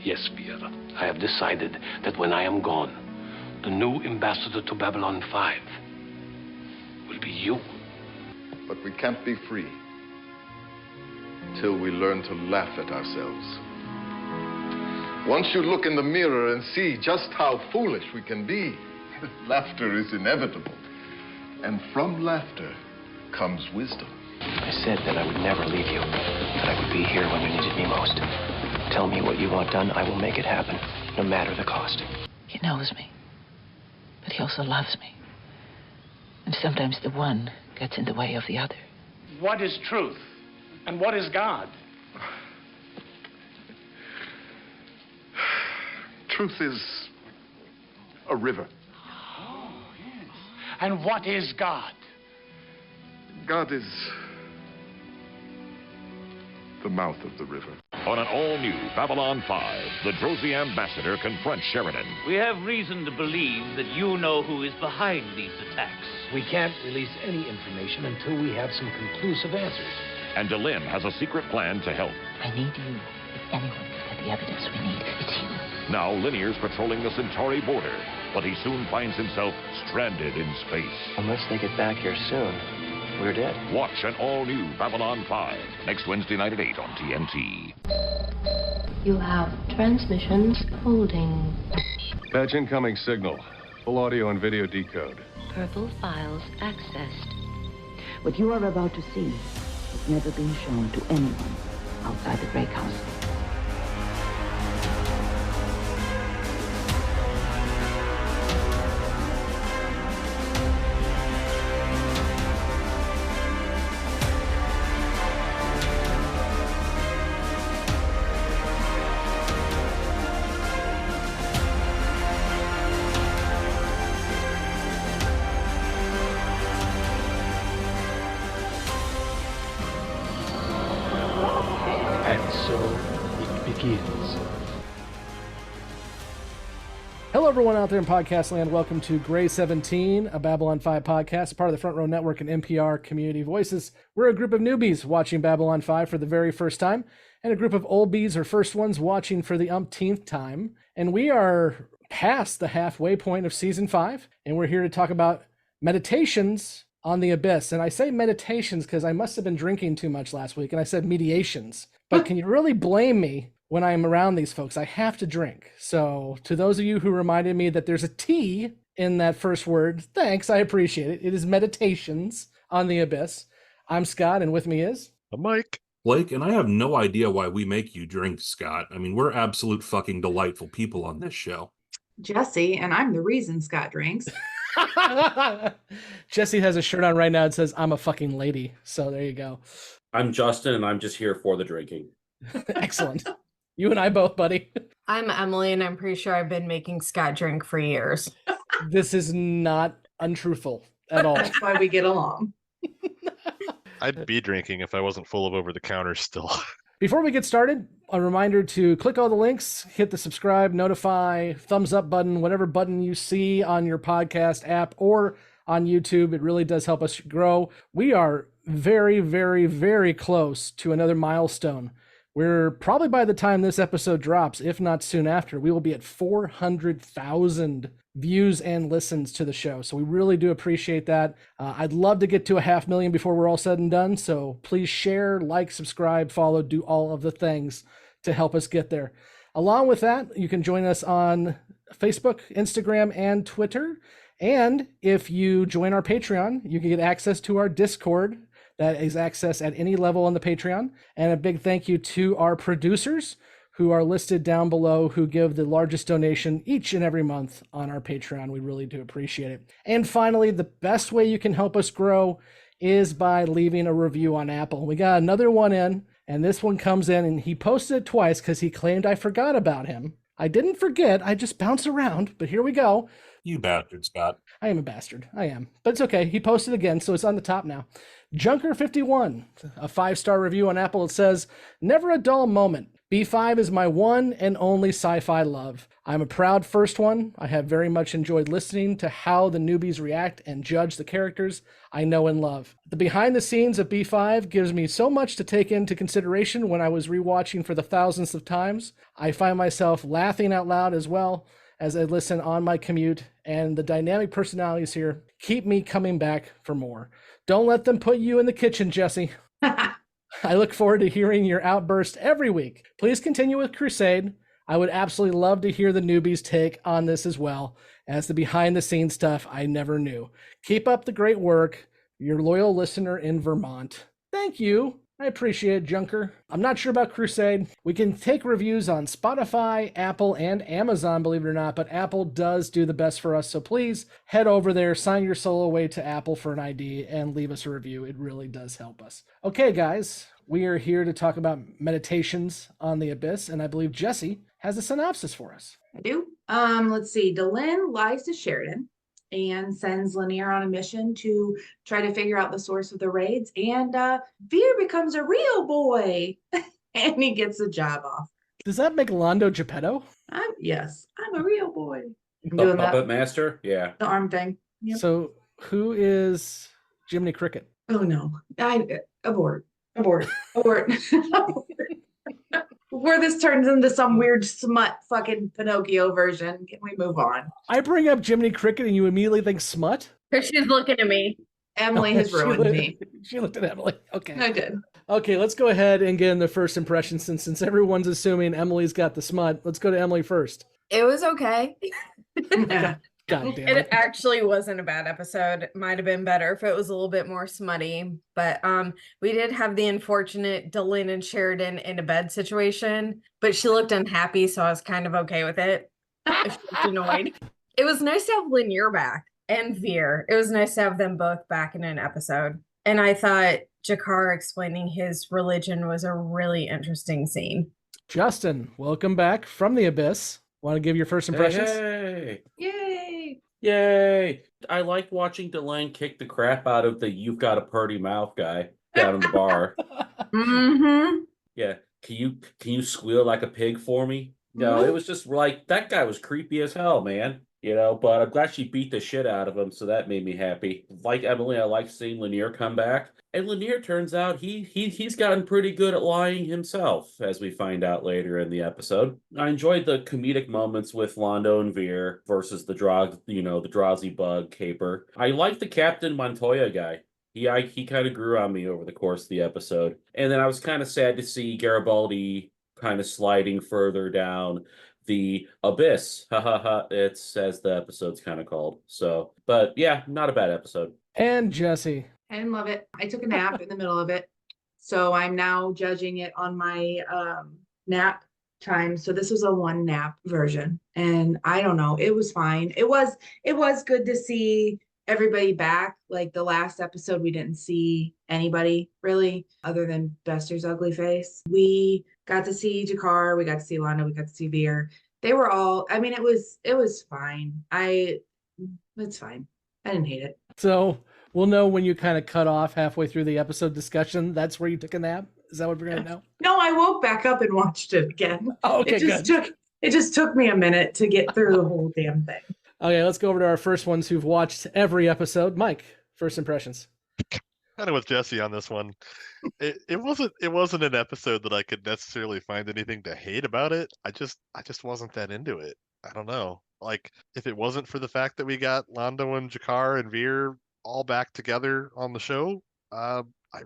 Yes, Vera. I have decided that when I am gone, the new ambassador to Babylon 5 will be you. But we can't be free till we learn to laugh at ourselves. Once you look in the mirror and see just how foolish we can be, laughter is inevitable. And from laughter comes wisdom. I said that I would never leave you, that I would be here when you needed me most. Tell me what you want done, I will make it happen, no matter the cost. He knows me, but he also loves me. And sometimes the one gets in the way of the other. What is truth? And what is God? Truth is a river. Oh, yes. And what is God? God is the mouth of the river. On an all-new Babylon 5, the Drazi ambassador confronts Sheridan. We have reason to believe that you know who is behind these attacks. We can't release any information until we have some conclusive answers. And Delim has a secret plan to help. I need you. If anyone can get the evidence we need, it's you. Now Lennier's patrolling the Centauri border, but he soon finds himself stranded in space. Unless they get back here soon, we're dead. Watch an all-new Babylon 5 next Wednesday night at 8 on TNT. You have transmissions holding. Patch incoming signal. Full audio and video decode. Purple files accessed. What you are about to see has never been shown to anyone outside the Great Council. Hello, everyone out there in podcast land. Welcome to Gray 17, a Babylon 5 podcast, part of the Front Row Network and NPR Community Voices. We're a group of newbies watching Babylon 5 for the very first time, and a group of old bees or first ones watching for the umpteenth time. And we are past the halfway point of season 5, and we're here to talk about meditations on the abyss. And I say meditations because I must have been drinking too much last week, and I said mediations. But can you really blame me when I'm around these folks? I have to drink. So to those of you who reminded me that there's a T in that first word, thanks, I appreciate it. It is meditations on the abyss. I'm Scott, and with me is... Mike. Blake, and I have no idea why we make you drink, Scott. I mean, we're absolute fucking delightful people on this show. Jessi, and I'm the reason Scott drinks. Jessi has a shirt on right now that says, I'm a fucking lady. So there you go. I'm Justin, and I'm just here for the drinking. Excellent. You and I both, buddy. I'm Emily, and I'm pretty sure I've been making Scott drink for years. This is not untruthful at all. That's why we get along. I'd be drinking if I wasn't full of over-the-counter still. Before we get started, a reminder to click all the links, hit the subscribe, notify, thumbs up button, whatever button you see on your podcast app or on YouTube. It really does help us grow. We are very, very, very close to another milestone. We're probably, by the time this episode drops, if not soon after, we will be at 400,000 views and listens to the show. So we really do appreciate that. I'd love to get to 500,000 before we're all said and done. So please share, like, subscribe, follow, do all of the things to help us get there. Along with that, you can join us on Facebook, Instagram, and Twitter. And if you join our Patreon, you can get access to our Discord. That is access at any level on the Patreon. And a big thank you to our producers who are listed down below, who give the largest donation each and every month on our Patreon. We really do appreciate it. And finally, the best way you can help us grow is by leaving a review on Apple. We got another one in, and this one comes in, and he posted it twice because he claimed I forgot about him. I didn't forget, I just bounced around, but here we go. You bastard, Scott. I am a bastard. I am. But it's okay. He posted again, so it's on the top now. Junker51, a 5-star review on Apple. It says, never a dull moment. B5 is my one and only sci-fi love. I'm a proud first one. I have very much enjoyed listening to how the newbies react and judge the characters I know and love. The behind the scenes of B5 gives me so much to take into consideration when I was rewatching for the thousandth of times. I find myself laughing out loud as well as I listen on my commute, and the dynamic personalities here keep me coming back for more. Don't let them put you in the kitchen, Jessi. I look forward to hearing your outburst every week. Please continue with Crusade. I would absolutely love to hear the newbies' take on this as well as the behind-the-scenes stuff I never knew. Keep up the great work. Your loyal listener in Vermont. Thank you. I appreciate it, Junker. I'm not sure about Crusade. We can take reviews on Spotify, Apple, and Amazon, believe it or not, but Apple does do the best for us. So please head over there, sign your soul away to Apple for an ID, and leave us a review. It really does help us. Okay, guys, we are here to talk about Meditations on the Abyss, and I believe Jessi has a synopsis for us. I do. Let's see. Delenn lies to Sheridan and sends Lennier on a mission to try to figure out the source of the raids. And Veer becomes a real boy, and he gets a job off. Does that make Londo Geppetto? Yes, I'm a real boy. I'm The doing puppet that. master? Yeah. The arm thing. Yep. So who is Jiminy Cricket? Oh no! Abort. Before this turns into some weird smut fucking Pinocchio version, can we move on? I bring up Jiminy Cricket and you immediately think smut? Because she's looking at me. Emily has ruined me. She looked at Emily. Okay. I did. Okay, let's go ahead and get in the first impression since everyone's assuming Emily's got the smut. Let's go to Emily first. It was okay. God damn It it. actually wasn't a bad episode. It might have been better if it was a little bit more smutty. But we did have the unfortunate Delenn and Sheridan in a bed situation, but she looked unhappy, so I was kind of okay with it. She looked annoyed. It was nice to have Lennier back and Veer. It was nice to have them both back in an episode. And I thought Jakar explaining his religion was a really interesting scene. Justin, welcome back from the Abyss. Want to give your first impressions? Hey. Yay! Yay! I liked watching Delenn kick the crap out of the "you've got a purty mouth" guy down in the bar. Mm-hmm. Yeah, can you squeal like a pig for me? No, it was just like that guy was creepy as hell, man. But I'm glad she beat the shit out of him, so that made me happy. Like Emily, I like seeing Lennier come back. And Lennier turns out he's gotten pretty good at lying himself, as we find out later in the episode. I enjoyed the comedic moments with Londo and Veer versus the Drazi bug caper. I like the Captain Montoya guy. He kind of grew on me over the course of the episode. And then I was kind of sad to see Garibaldi kind of sliding further down the abyss. It's as the episode's kind of called. So, but yeah, not a bad episode. And Jessi. I didn't love it. I took a nap in the middle of it, so I'm now judging it on my nap time. So this was a one nap version, and I don't know. It was fine. It was good to see everybody back. Like the last episode, we didn't see anybody really other than Bester's ugly face. We got to see Jakar. We got to see Londo. We got to see Veer. They were all. I mean, it was fine. It's fine. I didn't hate it. So we'll know when you kind of cut off halfway through the episode discussion. That's where you took a nap? Is that what we're going to know? No, I woke back up and watched it again. Oh, okay, It just took me a minute to get through the whole damn thing. Okay, let's go over to our first ones who've watched every episode. Mike, first impressions. Kind of with Jessi on this one. It wasn't an episode that I could necessarily find anything to hate about it. I just wasn't that into it. I don't know. Like, if it wasn't for the fact that we got Londo and Jakar and Veer all back together on the show, I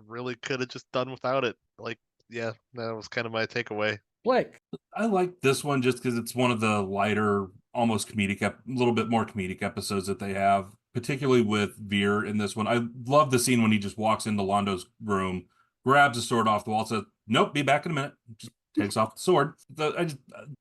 really could have just done without it. Like, yeah, that was kind of my takeaway. Blake. I like this one just because it's one of the lighter, almost comedic, a little bit more comedic episodes that they have, particularly with Veer in this one. I love the scene when he just walks into Londo's room, grabs a sword off the wall, says, "Nope, be back in a minute." Just takes off the sword.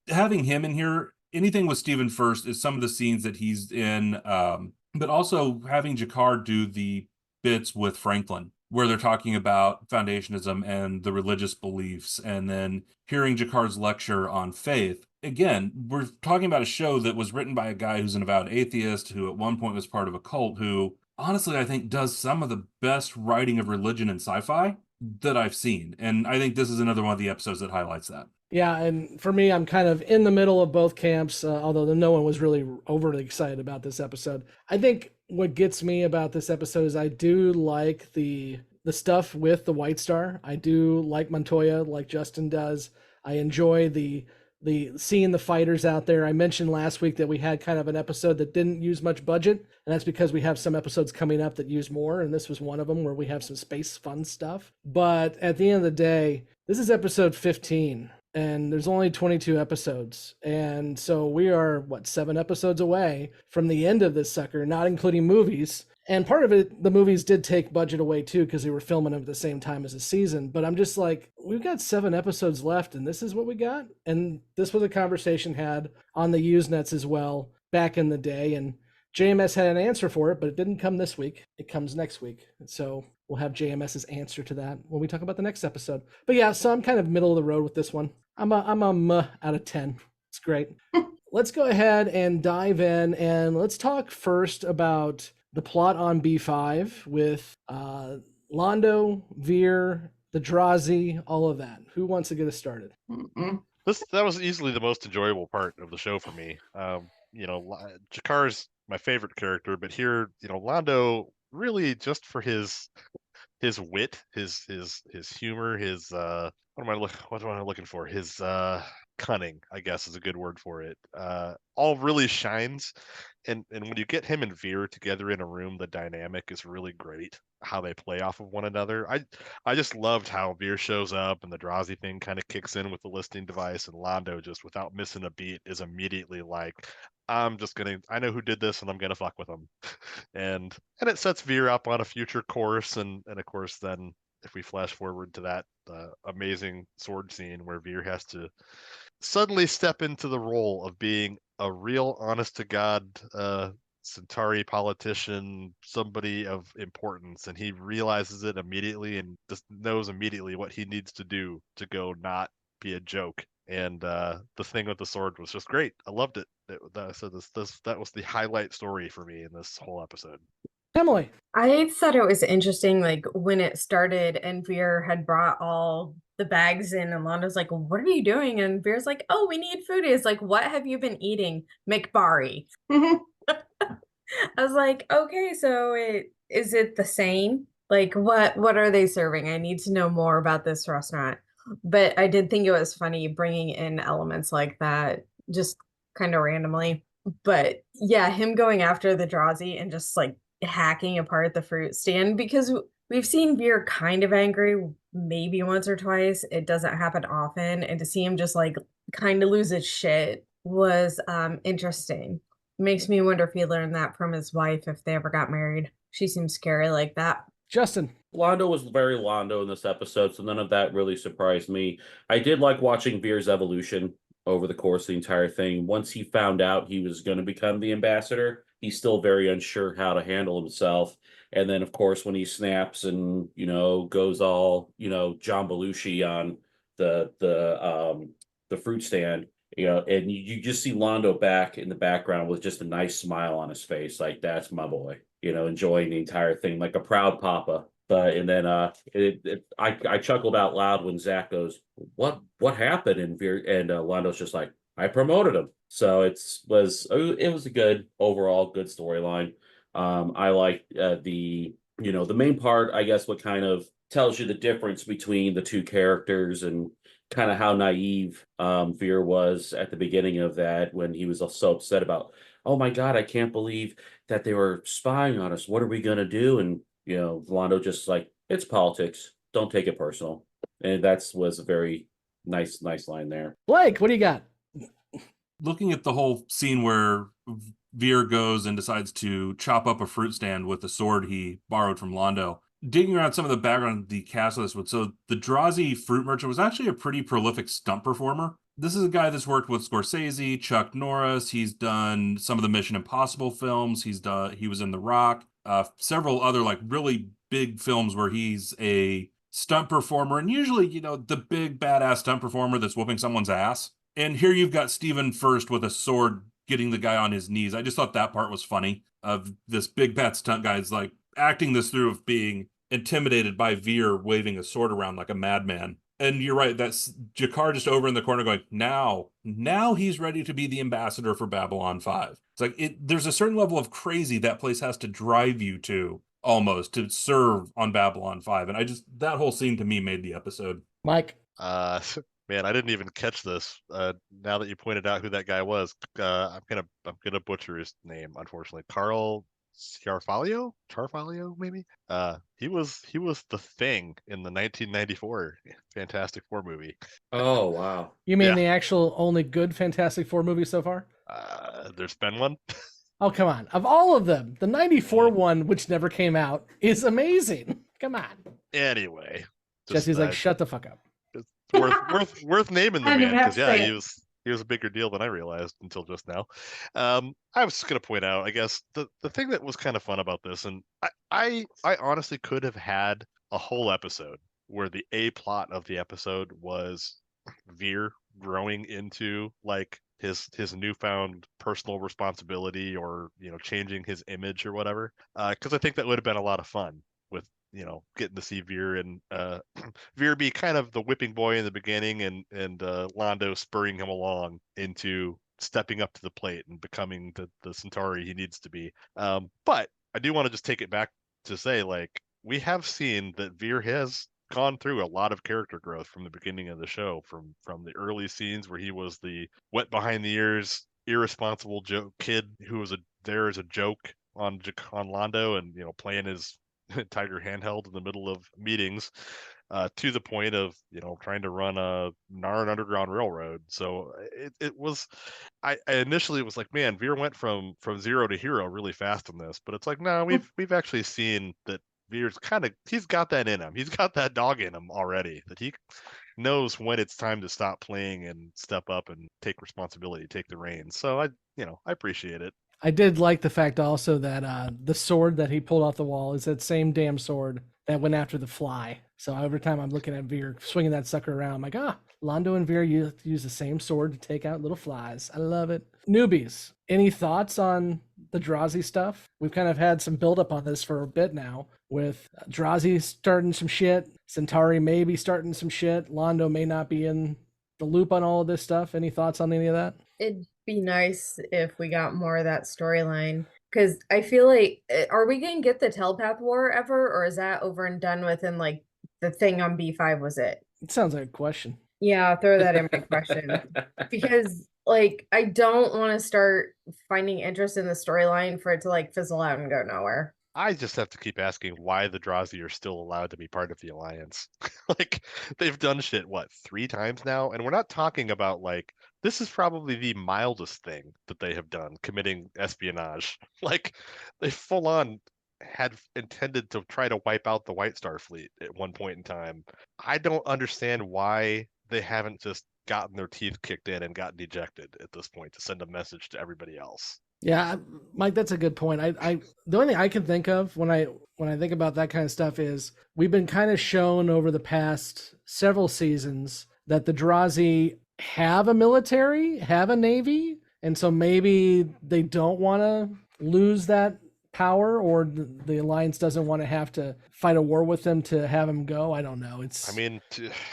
Having him in here, anything with Steven first is some of the scenes that he's in, but also having Jakar do the bits with Franklin, where they're talking about foundationism and the religious beliefs, and then hearing Jakar's lecture on faith. Again, we're talking about a show that was written by a guy who's an avowed atheist, who at one point was part of a cult, who honestly I think does some of the best writing of religion in sci-fi that I've seen. And I think this is another one of the episodes that highlights that. Yeah, and for me, I'm kind of in the middle of both camps, although no one was really overly excited about this episode. I think what gets me about this episode is I do like the stuff with the White Star. I do like Montoya, like Justin does. I enjoy the seeing the fighters out there. I mentioned last week that we had kind of an episode that didn't use much budget, and that's because we have some episodes coming up that use more, and this was one of them where we have some space fun stuff. But at the end of the day, this is episode 15. And there's only 22 episodes. And so we are, 7 episodes away from the end of this sucker, not including movies. And part of it, the movies did take budget away too, because they were filming them at the same time as the season. But I'm just like, we've got 7 episodes left, and this is what we got. And this was a conversation had on the Usenets as well back in the day. And JMS had an answer for it, but it didn't come this week. It comes next week. So we'll have JMS's answer to that when we talk about the next episode. But yeah, so I'm kind of middle of the road with this one. I'm a muh out of 10. It's great. Let's go ahead and dive in, and let's talk first about the plot on B5 with Londo, Veer, the Drazi, all of that. Who wants to get us started? That was easily the most enjoyable part of the show for me. Jakar's my favorite character, but here, Londo really just for his wit, his humor, his what am I looking for? His cunning, I guess is a good word for it. All really shines, and when you get him and Veer together in a room, the dynamic is really great. How they play off of one another. I just loved how Veer shows up and the Drazi thing kind of kicks in with the listening device, and Londo just without missing a beat is immediately like, I know who did this and I'm gonna fuck with them. and it sets Veer up on a future course, and of course then if we flash forward to that amazing sword scene where Veer has to suddenly step into the role of being a real honest to God Centauri politician, somebody of importance, and he realizes it immediately and just knows immediately what he needs to do to go not be a joke. And the thing with the sword was just great. I loved it. That was the highlight story for me in this whole episode. Emily. I thought it was interesting, like when it started and Veer had brought all the bags in, and Londo's like, what are you doing? And Veer's like, oh, we need food. He's like, what have you been eating? McBari. I was like, okay, so is it the same? Like, what are they serving? I need to know more about this restaurant. But I did think it was funny bringing in elements like that, just kind of randomly. But yeah, him going after the Drazi and just like hacking apart the fruit stand, because we've seen Veer kind of angry maybe once or twice. It doesn't happen often. And to see him just like kind of lose his shit was interesting. Makes me wonder if he learned that from his wife if they ever got married. She seems scary like that. Justin. Londo was very Londo in this episode, so none of that really surprised me. I did like watching Veer's evolution over the course of the entire thing. Once he found out he was going to become the ambassador, he's still very unsure how to handle himself. And then, of course, when he snaps and, goes all, John Belushi on the fruit stand, and you just see Londo back in the background with just a nice smile on his face. Like, that's my boy, enjoying the entire thing like a proud papa. And then I chuckled out loud when Zach goes, what happened? And Londo's just like, I promoted him. So it was a good overall good storyline. I like the main part, I guess, what kind of tells you the difference between the two characters and kind of how naive Veer was at the beginning of that, when he was so upset about, oh my God, I can't believe that they were spying on us. What are we going to do? And, Londo just like, it's politics. Don't take it personal. And was a very nice line there. Blake, what do you got? Looking at the whole scene where Veer goes and decides to chop up a fruit stand with the sword he borrowed from Londo, digging around some of the background of the cast of this one. So the Drazi fruit merchant was actually a pretty prolific stunt performer. This is a guy that's worked with Scorsese, Chuck Norris. He's done some of the Mission Impossible films. He was in The Rock, several other like really big films where he's a stunt performer, and usually, the big badass stunt performer that's whooping someone's ass. And here you've got Stephen First with a sword getting the guy on his knees. I just thought that part was funny, of this big bad stunt guy's like acting this through of being intimidated by Veer waving a sword around like a madman. And you're right. That's Jakar just over in the corner going, now he's ready to be the ambassador for Babylon 5. It's like there's a certain level of crazy that place has to drive you to almost to serve on Babylon 5. And that whole scene to me made the episode. Mike. Man, I didn't even catch this. Now that you pointed out who that guy was, I'm gonna butcher his name, unfortunately. Carl Carvalho, maybe. He was the Thing in the 1994 Fantastic Four movie. Oh wow! You mean the actual only good Fantastic Four movie so far? There's been one. Oh come on! Of all of them, the '94 one, which never came out, is amazing. Come on. Anyway, Jesse's like, shut the fuck up. It's worth naming the I didn't man have because to say he was a bigger deal than I realized until just now. I was just gonna point out, I guess the thing that was kind of fun about this, and I honestly could have had a whole episode where the A plot of the episode was Veer growing into like his newfound personal responsibility, or changing his image or whatever, because I think that would have been a lot of fun with getting to see Veer and Veer be kind of the whipping boy in the beginning, and Londo spurring him along into stepping up to the plate and becoming the Centauri he needs to be. But I do want to just take it back to say, like, we have seen that Veer has gone through a lot of character growth from the beginning of the show, from the early scenes where he was the wet behind the ears, irresponsible kid who was there as a joke on Londo, and playing his Tiger handheld in the middle of meetings, to the point of trying to run a Narn Underground Railroad. So it was, I initially was like, man, Veer went from zero to hero really fast in this, but it's like, no, we've actually seen that Veer's he's got that in him. He's got that dog in him already, that he knows when it's time to stop playing and step up and take responsibility, take the reins. So I appreciate it. I did like the fact also that the sword that he pulled off the wall is that same damn sword that went after the fly. So every time I'm looking at Veer swinging that sucker around, I'm like, Londo and Veer use the same sword to take out little flies. I love it. Newbies, any thoughts on the Drazi stuff? We've kind of had some buildup on this for a bit now, with Drazi starting some shit, Centauri maybe starting some shit, Londo may not be in the loop on all of this stuff. Any thoughts on any of that? It'd be nice if we got more of that storyline, because I feel like, are we gonna get the telepath war ever, or is that over and done with, and like the thing on B5 was it? It sounds like a question. Yeah, throw that in my question, because like I don't want to start finding interest in the storyline for it to like fizzle out and go nowhere. I just have to keep asking why the Drazi are still allowed to be part of the Alliance. Like, they've done shit, 3 times now? And we're not talking about, like, this is probably the mildest thing that they have done, committing espionage. Like, they full on had intended to try to wipe out the White Star fleet at one point in time. I don't understand why they haven't just gotten their teeth kicked in and gotten ejected at this point to send a message to everybody else. Yeah, Mike, that's a good point. I the only thing I can think of when I think about that kind of stuff is we've been kind of shown over the past several seasons that the Drazi have a military, have a navy, and so maybe they don't want to lose that power, or the Alliance doesn't want to have to fight a war with them to have them go. I don't know. I mean,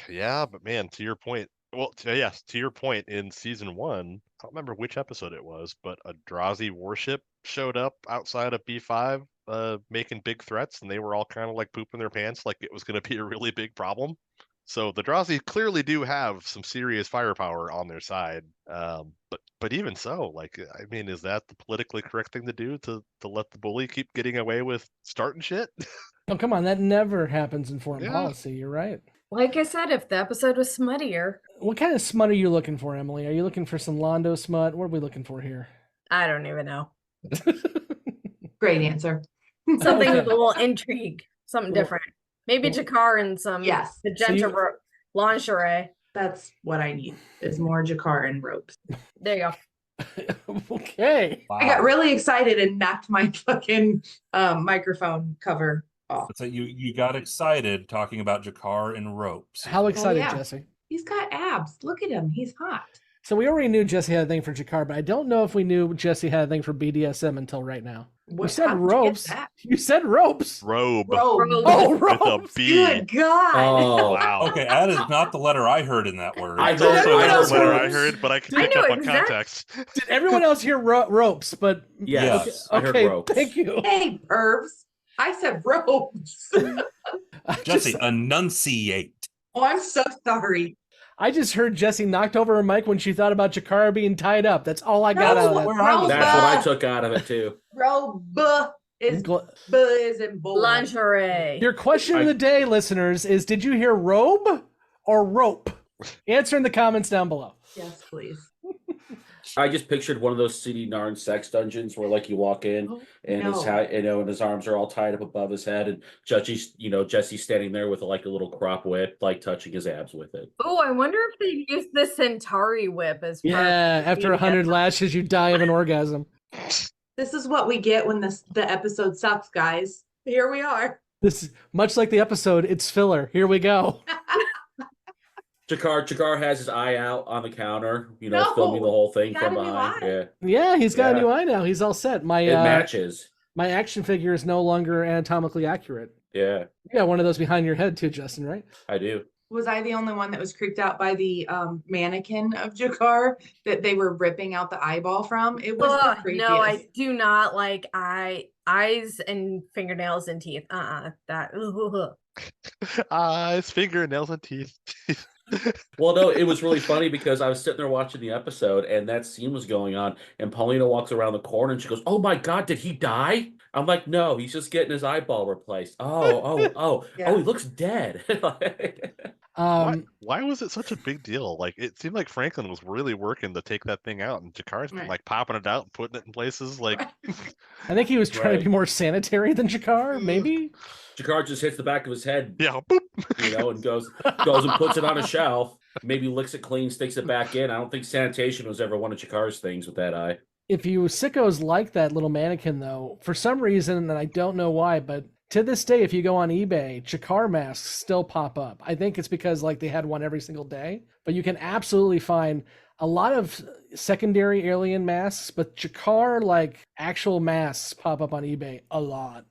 yeah, but man, to your point. Well, yes, to your point, in season 1, I don't remember which episode it was, but a Drazi warship showed up outside of B5, making big threats, and they were all kind of like pooping their pants, like it was going to be a really big problem. So the Drazi clearly do have some serious firepower on their side. But even so, like, I mean, is that the politically correct thing to do, to let the bully keep getting away with starting shit? Oh, come on, that never happens in foreign policy. You're right. Like I said, if the episode was smuttier. What kind of smut are you looking for, Emily? Are you looking for some Londo smut? What are we looking for here? I don't even know. Great answer. Something with a little intrigue, something different. Maybe Jakar and some magenta lingerie. That's what I need, is more Jakar and ropes. There you go. Okay. Wow. I got really excited and knocked my fucking microphone cover off. So you got excited talking about Jakar and ropes. How excited, Jessi? He's got abs. Look at him. He's hot. So we already knew Jessi had a thing for Jakar, but I don't know if we knew Jessi had a thing for BDSM until right now. You said ropes. You said ropes. Robe. Oh, With a ropes. B. Good God. Oh, wow. Okay, that is not the letter I heard in that word. That's also not the letter I heard, but I can pick up on context. Did everyone else hear ropes? But yes, okay, I heard ropes. Thank you. Hey, pervs. I said ropes. Jessi, enunciate. Oh, I'm so sorry. I just heard Jessi knocked over her mic when she thought about Jakara being tied up. That's all I got out of that. That's what I took out of it too. Robe is in boy. Lingerie. Your question of the day, listeners, is did you hear robe or rope? Answer in the comments down below. Yes, please. I just pictured one of those CD Narn sex dungeons where, like, you walk in and and his arms are all tied up above his head, and Jesse's standing there with like a little crop whip, like touching his abs with it. Oh, I wonder if they use the Centauri whip as part After 100 lashes, you die of an orgasm. This is what we get when the episode sucks, guys. Here we are. This is much like the episode. It's filler. Here we go. Jakar has his eye out on the counter, filming the whole thing from behind. Yeah, he's got a new eye now. He's all set. It matches. My action figure is no longer anatomically accurate. Yeah. You got one of those behind your head too, Justin, right? I do. Was I the only one that was creeped out by the mannequin of Jakar that they were ripping out the eyeball from? It was the creepiest. No, I do not like eyes and fingernails and teeth. Eyes, fingernails, and teeth. Well, no, it was really funny because I was sitting there watching the episode and that scene was going on, and Paulina walks around the corner and she goes, "Oh my God, did he die?" I'm like, "No, he's just getting his eyeball replaced." Oh, he looks dead. Why was it such a big deal? Like, it seemed like Franklin was really working to take that thing out, and Jakar's been like popping it out and putting it in places. Like, I think he was trying to be more sanitary than Jakar, maybe. Jakar just hits the back of his head, boop, and goes and puts it on a shelf. Maybe licks it clean, sticks it back in. I don't think sanitation was ever one of Jakar's things with that eye. If you sickos like that little mannequin, though, for some reason, and I don't know why, but to this day, if you go on eBay, Jakar masks still pop up. I think it's because they had one every single day, but you can absolutely find a lot of secondary alien masks, but Jakar actual masks pop up on eBay a lot.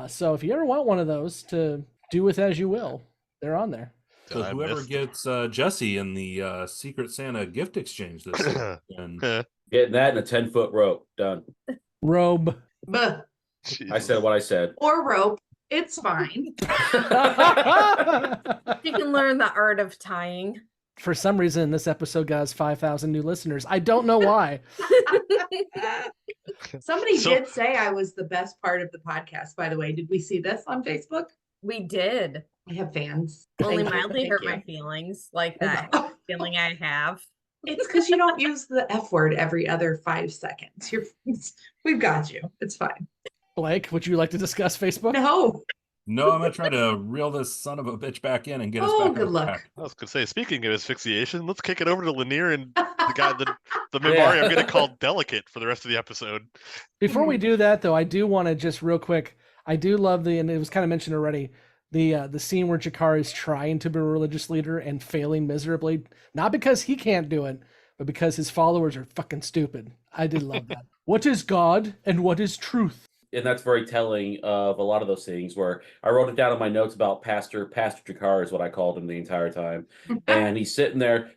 So if you ever want one of those, to do with as you will, they're on there. So whoever gets Jessi in the Secret Santa gift exchange this year, getting that in a 10-foot rope. Done. Robe. I said what I said. Or rope. It's fine. You can learn the art of tying. For some reason, this episode got us 5,000 new listeners. I don't know why. Somebody did say I was the best part of the podcast, by the way. Did we see this on Facebook? We did. I have fans. Only mildly hurt my feelings, like that feeling I have. It's because you don't use the F word every other 5 seconds. We've got you. It's fine. Blake, would you like to discuss Facebook? No, I'm going to try to reel this son of a bitch back in and get us back. Good luck. Track. I was going to say, speaking of asphyxiation, let's kick it over to Lennier and the guy, the Mimari I'm going to call Delicate for the rest of the episode. Before we do that, though, I do want to just real quick, I do love and it was kind of mentioned already, the scene where Jakar is trying to be a religious leader and failing miserably, not because he can't do it, but because his followers are fucking stupid. I did love that. What is God and what is truth? And that's very telling of a lot of those things where I wrote it down in my notes about Pastor Jakar is what I called him the entire time. And he's sitting there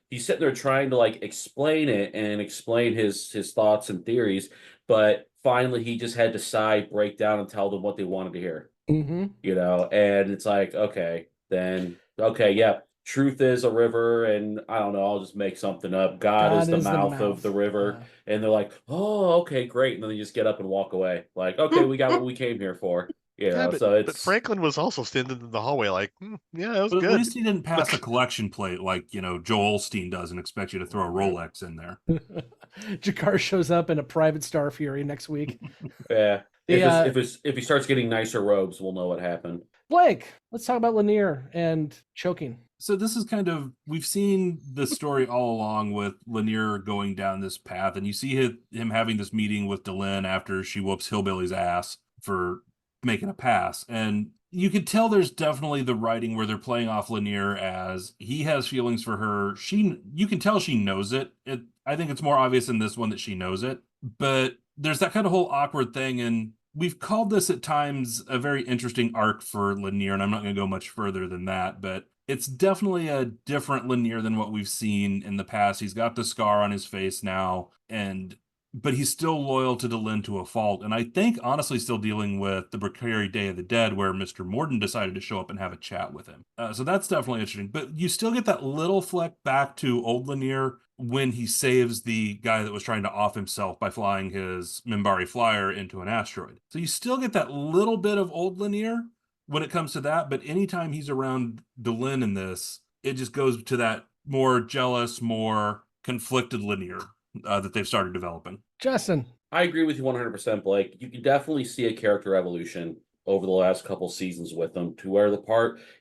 trying to explain it and explain his thoughts and theories. But finally he just had to sigh, break down and tell them what they wanted to hear. Mm-hmm. And it's like, okay, yeah. Truth is a river, and I don't know, I'll just make something up. God is the mouth of the river. Yeah. And they're like, oh, okay, great. And then they just get up and walk away. Like, okay, we got what we came here for. But Franklin was also standing in the hallway like, yeah, that was good. At least he didn't pass a collection plate like, Joel Osteen does and expect you to throw a Rolex in there. Jakar shows up in a private Star Fury next week. Yeah. If he starts getting nicer robes, we'll know what happened. Blake, let's talk about Lennier and choking. So this is we've seen the story all along with Lennier going down this path, and you see him having this meeting with Delenn after she whoops Hillbilly's ass for making a pass. And you could tell there's definitely the writing where they're playing off Lennier as he has feelings for her. You can tell she knows it. I think it's more obvious in this one that she knows it, but there's that kind of whole awkward thing, and we've called this at times a very interesting arc for Lennier, and I'm not going to go much further than that, but it's definitely a different Lennier than what we've seen in the past. He's got the scar on his face now, but he's still loyal to Delenn to a fault. And I think, honestly, still dealing with the precarious Day of the Dead, where Mr. Morden decided to show up and have a chat with him. So that's definitely interesting. But you still get that little fleck back to old Lennier when he saves the guy that was trying to off himself by flying his Minbari flyer into an asteroid. So you still get that little bit of old Lennier when it comes to that. But anytime he's around Delenn in this, it just goes to that more jealous, more conflicted Lennier that they've started developing. Justin. I agree with you 100%, Blake. You can definitely see a character evolution over the last couple seasons with him, to where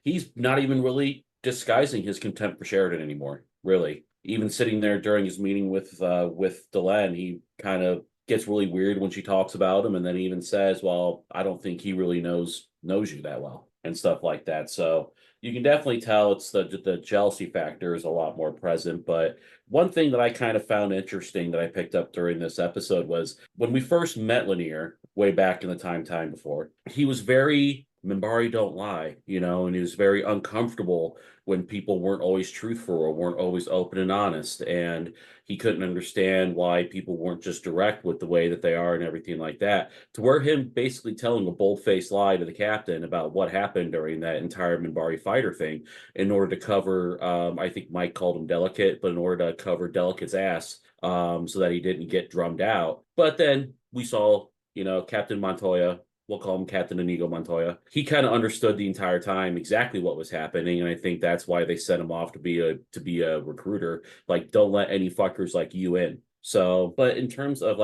he's not even really disguising his contempt for Sheridan anymore, really. Even sitting there during his meeting with Delenn, he kind of gets really weird when she talks about him, and then he even says, well, I don't think he really knows you that well, and stuff like that. So you can definitely tell it's the jealousy factor is a lot more present. But one thing that I kind of found interesting that I picked up during this episode was when we first met Lennier way back in the time before, he was very Minbari don't lie, and he was very uncomfortable when people weren't always truthful or weren't always open and honest. And he couldn't understand why people weren't just direct with the way that they are and everything like that. To where him basically telling a bold-faced lie to the captain about what happened during that entire Minbari fighter thing in order to cover, I think Mike called him Delicate, but in order to cover Delicate's ass so that he didn't get drummed out. But then we saw, Captain Montoya, we'll call him Captain Inigo Montoya. He kind of understood the entire time exactly what was happening, and I think that's why they sent him off to be a recruiter. Like, don't let any fuckers like you in. So, but in terms of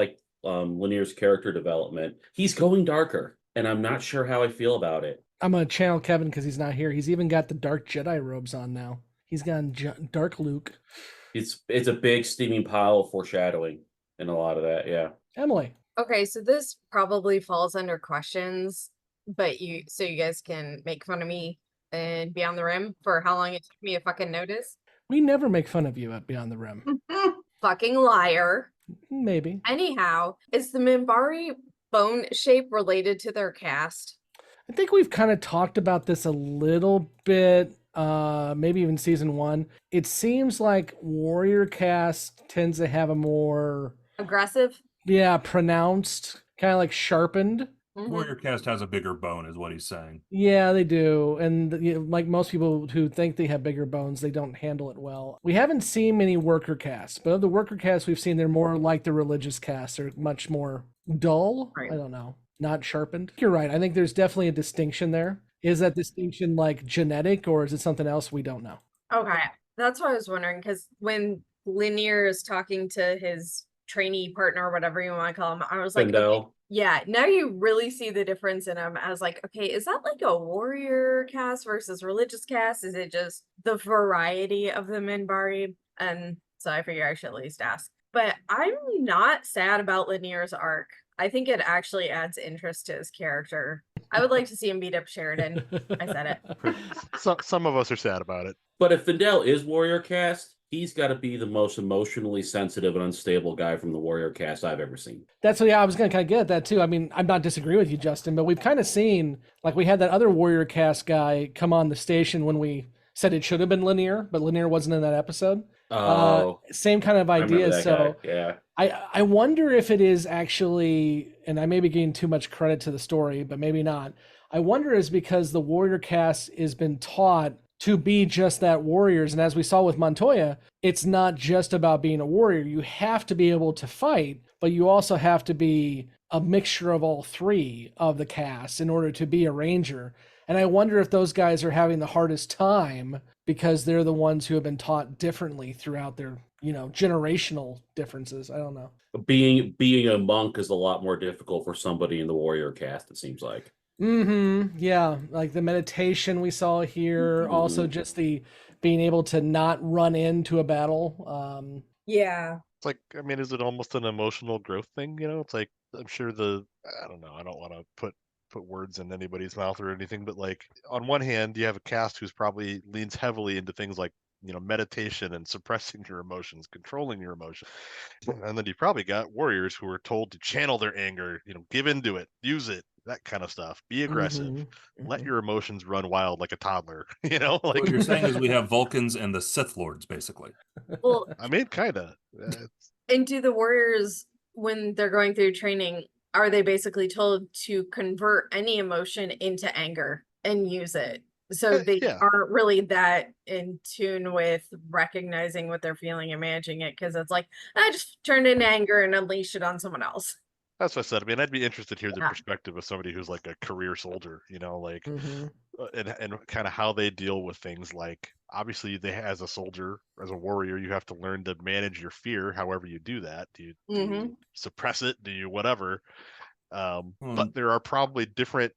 Lennier's character development, he's going darker, and I'm not sure how I feel about it. I'm gonna channel Kevin because he's not here. He's even got the dark Jedi robes on now. He's got dark Luke. It's a big steaming pile of foreshadowing in a lot of that. Yeah. Emily. Okay, so this probably falls under questions, but you guys can make fun of me and Beyond the Rim for how long it took me to fucking notice. We never make fun of you at Beyond the Rim. Fucking liar. Maybe. Anyhow, is the Minbari bone shape related to their cast? I think we've kind of talked about this a little bit, maybe even season 1. It seems like warrior cast tends to have a more aggressive, pronounced, kind of like sharpened. Warrior cast has a bigger bone, is what he's saying. Yeah, they do. And like most people who think they have bigger bones, they don't handle it well. We haven't seen many worker casts, but of the worker casts we've seen, they're more like the religious casts. They're much more dull. Right. I don't know. Not sharpened. You're right. I think there's definitely a distinction there. Is that distinction like genetic, or is it something else we don't know? Okay. That's what I was wondering, because when Lennier is talking to his trainee partner, or whatever you want to call him, I was like, okay, yeah, now you really see the difference in him. I was like, okay, is that like a warrior cast versus religious cast? Is it just the variety of the Minbari? And so I figure I should at least ask. But I'm not sad about Lennier's arc. I think it actually adds interest to his character. I would like to see him beat up Sheridan. I said it. Some of us are sad about it. But if Findel is warrior cast, he's got to be the most emotionally sensitive and unstable guy from the warrior cast I've ever seen. That's what, I was going to kind of get at that too. I mean, I'm not disagreeing with you, Justin, but we've kind of seen, like we had that other warrior cast guy come on the station when we said it should have been Lennier, but Lennier wasn't in that episode. Same kind of idea. So yeah. I wonder if it is actually, and I may be giving too much credit to the story, but maybe not. I wonder is because the warrior cast has been taught to be just that, warriors. And as we saw with Montoya, it's not just about being a warrior. You have to be able to fight, but you also have to be a mixture of all three of the cast in order to be a ranger. And I wonder if those guys are having the hardest time because they're the ones who have been taught differently throughout their, generational differences. I don't know. Being a monk is a lot more difficult for somebody in the warrior cast, it seems like. Yeah, like the meditation we saw here, also just the being able to not run into a battle. Yeah. It's like, I mean, is it almost an emotional growth thing? It's like, I'm sure I don't know, I don't want to put words in anybody's mouth or anything, but like on one hand you have a cast who's probably leans heavily into things like meditation and suppressing your emotions, controlling your emotions. And then you probably got warriors who are told to channel their anger, give into it, use it, that kind of stuff. Be aggressive. Let your emotions run wild like a toddler. What you're saying is we have Vulcans and the Sith Lords, basically. Well, I mean, kind of. And do the warriors, when they're going through training, are they basically told to convert any emotion into anger and use it? So they aren't really that in tune with recognizing what they're feeling and managing it, because it's like, I just turned into anger and unleash it on someone else. That's what I said. I mean, I'd be interested to hear the perspective of somebody who's like a career soldier, and kind of how they deal with things like, obviously, as a soldier, as a warrior, you have to learn to manage your fear. However you do that, do you suppress it? Do you whatever? But there are probably different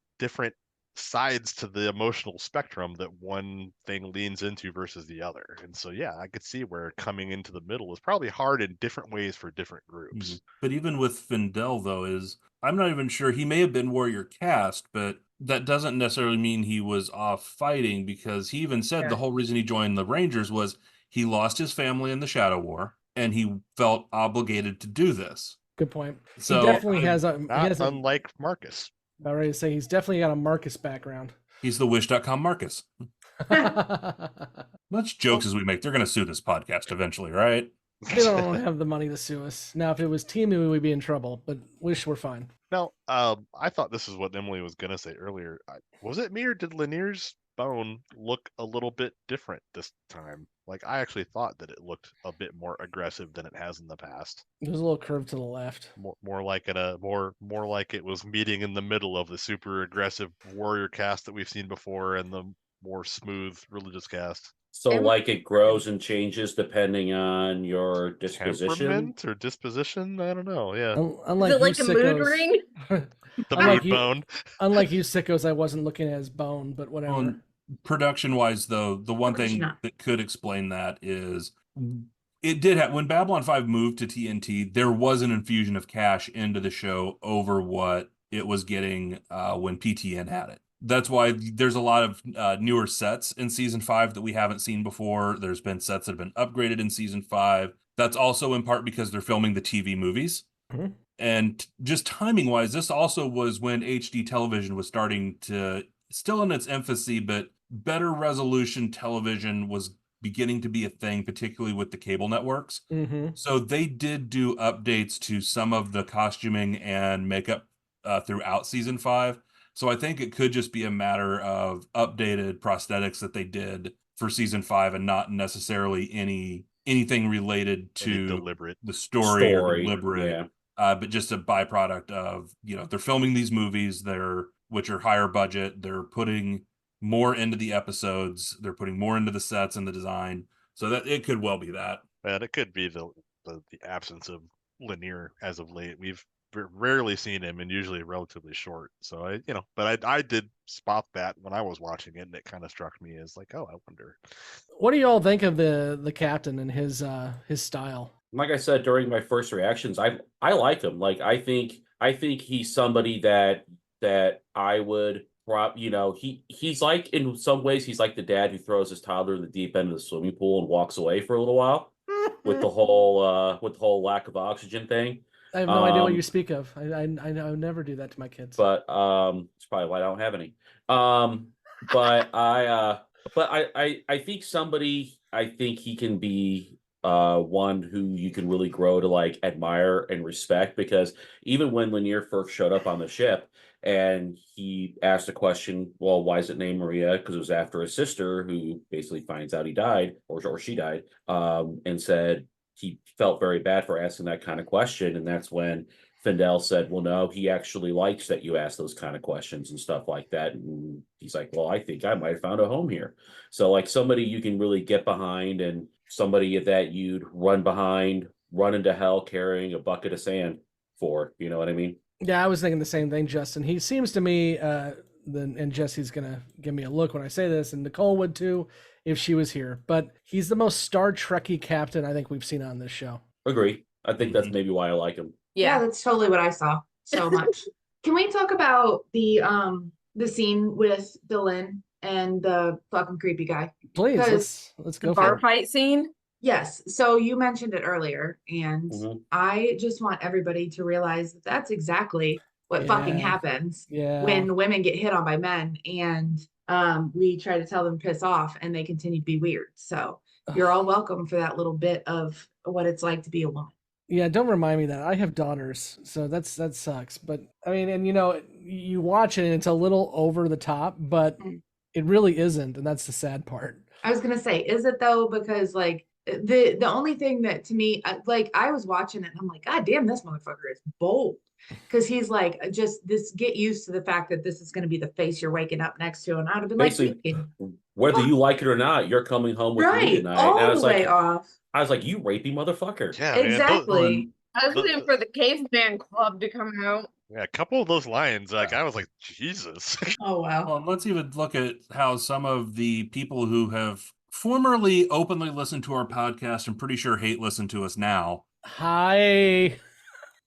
sides to the emotional spectrum that one thing leans into versus the other. And so, I could see where coming into the middle is probably hard in different ways for different groups. But even with Findel, though, I'm not even sure. He may have been warrior caste, but that doesn't necessarily mean he was off fighting, because he even said the whole reason he joined the Rangers was he lost his family in the Shadow War and he felt obligated to do this. Good point. So he definitely has unlike Marcus. I already say he's definitely got a Marcus background. He's the Wish.com Marcus. Much jokes as we make, they're going to sue this podcast eventually, right? They don't have the money to sue us. Now, if it was Timu, we'd be in trouble, but Wish, we're fine. Now, I thought this is what Emily was going to say earlier. Was it me, or did Lennier's bone look a little bit different this time? Like, I actually thought that it looked a bit more aggressive than it has in the past. It was a little curved to the left. More like more like it was meeting in the middle of the super aggressive warrior cast that we've seen before and the more smooth religious cast. So, like, it grows and changes depending on your disposition? Temperament or disposition? I don't know, yeah. Unlike Is it like a mood ring? The mood bone. Unlike you sickos, I wasn't looking at his bone, but whatever. Production-wise, though, the one thing that could explain that is it did have, when Babylon 5 moved to TNT, there was an infusion of cash into the show over what it was getting when PTN had it. That's why there's a lot of newer sets in season 5 that we haven't seen before. There's been sets that have been upgraded in season 5. That's also in part because they're filming the TV movies. Mm-hmm. And just timing wise, this also was when HD television was starting to, still in its infancy, but better resolution television was beginning to be a thing, particularly with the cable networks. Mm-hmm. So they did do updates to some of the costuming and makeup throughout season 5. So I think it could just be a matter of updated prosthetics that they did for season 5 and not necessarily anything related to the story or deliberate, but just a byproduct of, they're filming these movies, which are higher budget. They're putting more into the episodes. They're putting more into the sets and the design. So that it could well be that. And it could be the absence of Lennier as of late. We've rarely seen him, and usually relatively short. So I did spot that when I was watching it, and it kind of struck me as like, oh, I wonder. What do you all think of the captain and his style? Like I said during my first reactions, I like him. Like, I think he's somebody that I would he's like, in some ways he's like the dad who throws his toddler in the deep end of the swimming pool and walks away for a little while with the whole lack of oxygen thing. I have no idea what you speak of. I never do that to my kids. But it's probably why I don't have any. But I think somebody, I think he can be one who you can really grow to like admire and respect, because even when Lennier first showed up on the ship and he asked a question, well, why is it named Maria? Because it was after his sister, who basically finds out he died or she died, and said he felt very bad for asking that kind of question. And that's when Findel said, well, no, he actually likes that you ask those kind of questions and stuff like that. And he's like, well, I think I might have found a home here. So like somebody you can really get behind, and somebody that you'd run behind, run into hell carrying a bucket of sand for, you know what I mean? Yeah, I was thinking the same thing, Justin. He seems to me, and Jessi's going to give me a look when I say this, and Nicole would too, if she was here. But he's the most Star Trek-y captain I think we've seen on this show. Agree. I think that's maybe why I like him. Yeah, that's totally what I saw so much. Can we talk about the scene with Dylan and the fucking creepy guy. Please, let's go The for bar it. fight scene. Yes. So you mentioned it earlier, and Mhm. I just want everybody to realize that that's exactly what fucking Yeah. happens Yeah. when women get hit on by men, and we try to tell them to piss off, and they continue to be weird. So you're all welcome for that little bit of what it's like to be a woman. Yeah, don't remind me that. I have daughters, so that sucks. But I mean, and you watch it and it's a little over the top, but it really isn't, and that's the sad part. I was gonna say, is it though? Because like the only thing that to me, like I was watching it and I'm like, God damn, this motherfucker is bold. Because he's like, just this, get used to the fact that this is going to be the face you're waking up next to. And I'd have been Basically, like, whether you like it or not, you're coming home with me right, tonight. all And I the was way like, off. I was like, you rapey motherfucker. Yeah, Exactly. I was waiting for the caveman club to come out. Man, a couple of those lines, like I was like, Jesus. Oh wow. Well, let's even look at how some of the people who have formerly openly listened to our podcast and pretty sure hate listen to us now. Hi,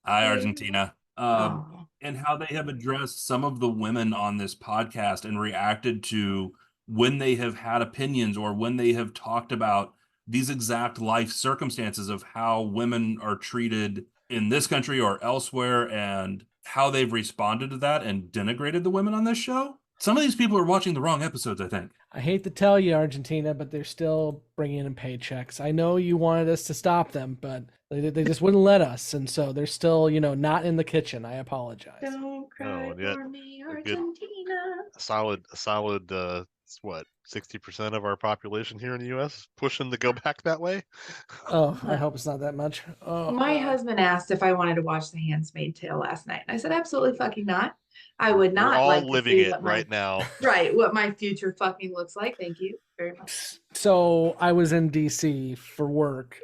Argentina. And how they have addressed some of the women on this podcast and reacted to when they have had opinions or when they have talked about these exact life circumstances of how women are treated in this country or elsewhere and how they've responded to that and denigrated the women on this show. Some of these people are watching the wrong episodes, I think. I hate to tell you, Argentina, but they're still bringing in paychecks. I know you wanted us to stop them, but they just wouldn't let us, and so they're still, not in the kitchen. I apologize. Don't cry for me, Argentina. A solid, what, 60% of our population here in the U.S. pushing to go back that way? Oh, I hope it's not that much. Oh, My husband asked if I wanted to watch The Handmaid's Tale last night. I said, absolutely fucking not. I would not. We're all like to living see it what right now. Right, what my future fucking looks like. Thank you very much. So I was in DC for work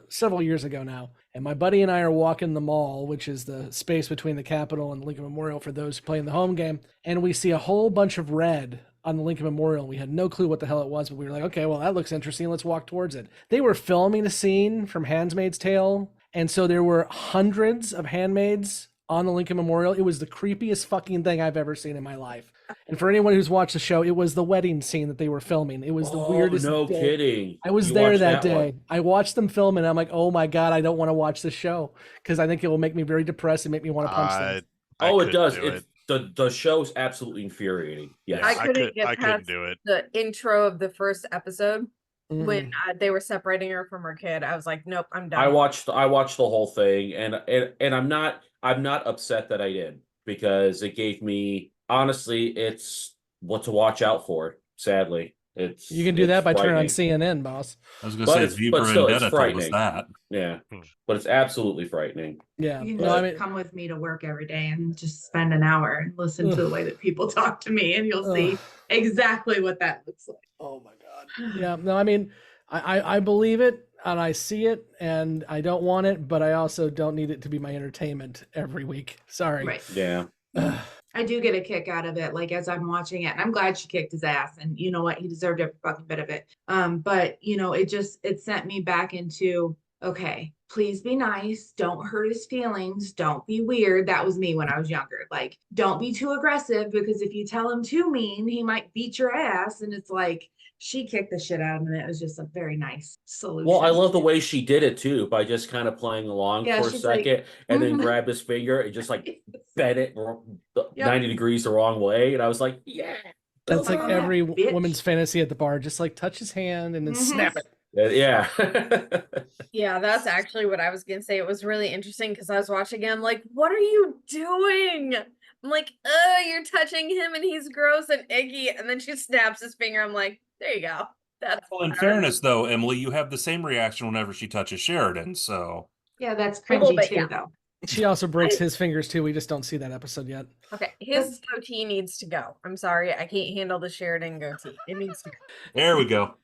several years ago now, and my buddy and I are walking the mall, which is the space between the Capitol and Lincoln Memorial for those playing the home game, and we see a whole bunch of red on the Lincoln Memorial. We had no clue what the hell it was, but we were like, okay, well, that looks interesting. Let's walk towards it. They were filming a scene from Handmaid's Tale, and so there were hundreds of handmaids on the Lincoln Memorial. It was the creepiest fucking thing I've ever seen in my life. And for anyone who's watched the show, it was the wedding scene that they were filming. It was the weirdest. No day. kidding. I was You there watched that that day. one? I watched them film, and I'm like, oh my God, I don't want to watch this show because I think it will make me very depressed and make me want to punch things. It does. The show's absolutely infuriating. Yes. I couldn't get I past couldn't do it. the intro of the first episode when they were separating her from her kid. I was like, nope, I'm done. I watched the whole thing, and I'm not upset that I did, because it gave me, honestly, it's what to watch out for. Sadly, you can do that by turning on CNN, boss. I was going to say, if you were in debt, told us that. Yeah, but it's absolutely frightening. Yeah, You can just come with me to work every day and just spend an hour and listen to the way that people talk to me, and you'll see exactly what that looks like. Oh my God. Yeah, no, I mean, I believe it and I see it and I don't want it, but I also don't need it to be my entertainment every week. Sorry. Right. Yeah. I do get a kick out of it, like as I'm watching it, and I'm glad she kicked his ass, and you know what, he deserved every fucking bit of it. But it sent me back into, okay, please be nice, don't hurt his feelings, don't be weird. That was me when I was younger. Like, don't be too aggressive, because if you tell him too mean, he might beat your ass. And it's like, she kicked the shit out of him, and it was just a very nice solution. Well, I love the way she did it too, by just kind of playing along for a second, and then grabbed his finger and just like bent it 90 degrees the wrong way. And I was like, yeah. That's like every woman's fantasy at the bar. Just like touch his hand and then snap it. Yeah. Yeah, that's actually what I was gonna say. It was really interesting because I was watching him like, what are you doing? I'm like, oh, you're touching him and he's gross and icky. And then she snaps his finger. I'm like, there you go. That's well, in fairness, though, Emily, you have the same reaction whenever she touches Sheridan. So yeah, that's cringy too, though. She also breaks his fingers too. We just don't see that episode yet. Okay, his goatee needs to go. I'm sorry, I can't handle the Sheridan goatee. It needs to go. There we go.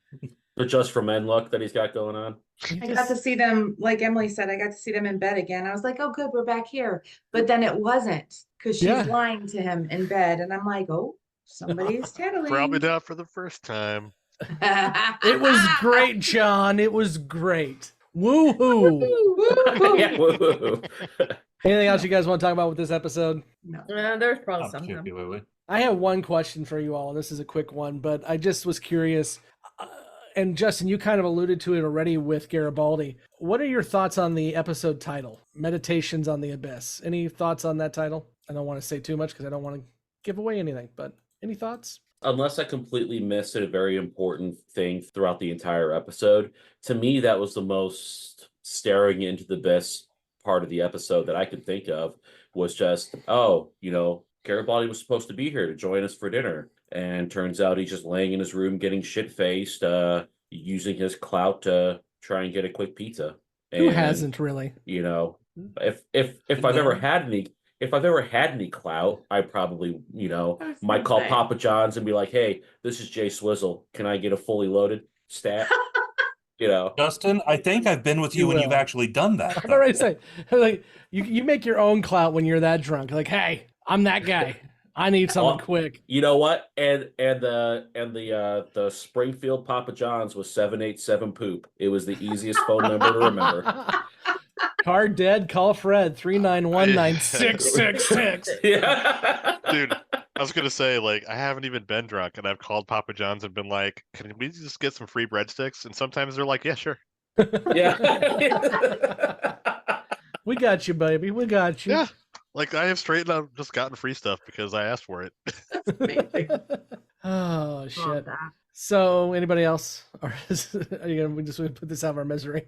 The Just for Men look that he's got going on. I got to see them, like Emily said, I got to see them in bed again. I was like, oh, good, we're back here. But then it wasn't, because she's lying to him in bed. And I'm like, oh, somebody's tattling. Probably not for the first time. It was great, John. It was great. Woo-hoo. Yeah, woo-hoo. Anything else you guys want to talk about with this episode? No. There's probably something. I have one question for you all. This is a quick one, but I just was curious. And Justin, you kind of alluded to it already with Garibaldi. What are your thoughts on the episode title, Meditations on the Abyss? Any thoughts on that title? I don't want to say too much because I don't want to give away anything, but any thoughts? Unless I completely missed a very important thing throughout the entire episode, to me, that was the most staring into the abyss part of the episode that I could think of, was just, Garibaldi was supposed to be here to join us for dinner. And turns out he's just laying in his room getting shit-faced, using his clout to try and get a quick pizza. Who hasn't really? If I've ever had any clout, I probably, might call Papa John's and be like, "Hey, this is Jay Swizzle. Can I get a fully loaded stat?" Justin, I think I've been with you when you've actually done that. I'm already saying, like, you make your own clout when you're that drunk. Like, hey, I'm that guy. I need something quick. You know what? And the Springfield Papa John's was 787 poop. It was the easiest phone number to remember. Card dead. Call Fred 391-9666. Yeah, dude. I was gonna say, like, I haven't even been drunk, and I've called Papa John's and been like, "Can we just get some free breadsticks?" And sometimes they're like, "Yeah, sure." Yeah. We got you, baby. We got you. Yeah. Like, I have straight up just gotten free stuff because I asked for it. Oh, shit. So, anybody else? Or are you going to put this out of our misery?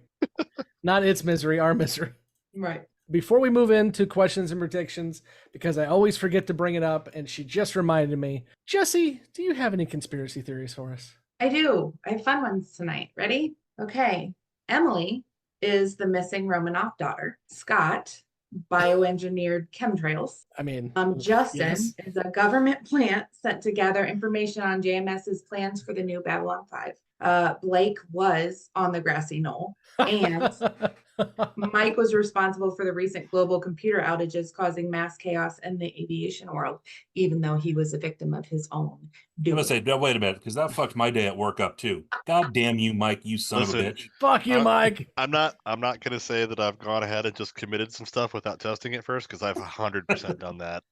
Not its misery, our misery. Right. Before we move into questions and predictions, because I always forget to bring it up, and she just reminded me, Jessi, do you have any conspiracy theories for us? I do. I have fun ones tonight. Ready? Okay. Emily is the missing Romanoff daughter. Scott, bioengineered chemtrails. I mean, Justin is a government plant sent to gather information on JMS's plans for the new Babylon 5. Blake was on the grassy knoll, and Mike was responsible for the recent global computer outages causing mass chaos in the aviation world, even though he was a victim of his own doing. I'm gonna say, no, wait a minute, because that fucked my day at work up too. God damn you, Mike, you son of a bitch. Fuck you, Mike. I'm not gonna say that I've gone ahead and just committed some stuff without testing it first, because I've 100% done that.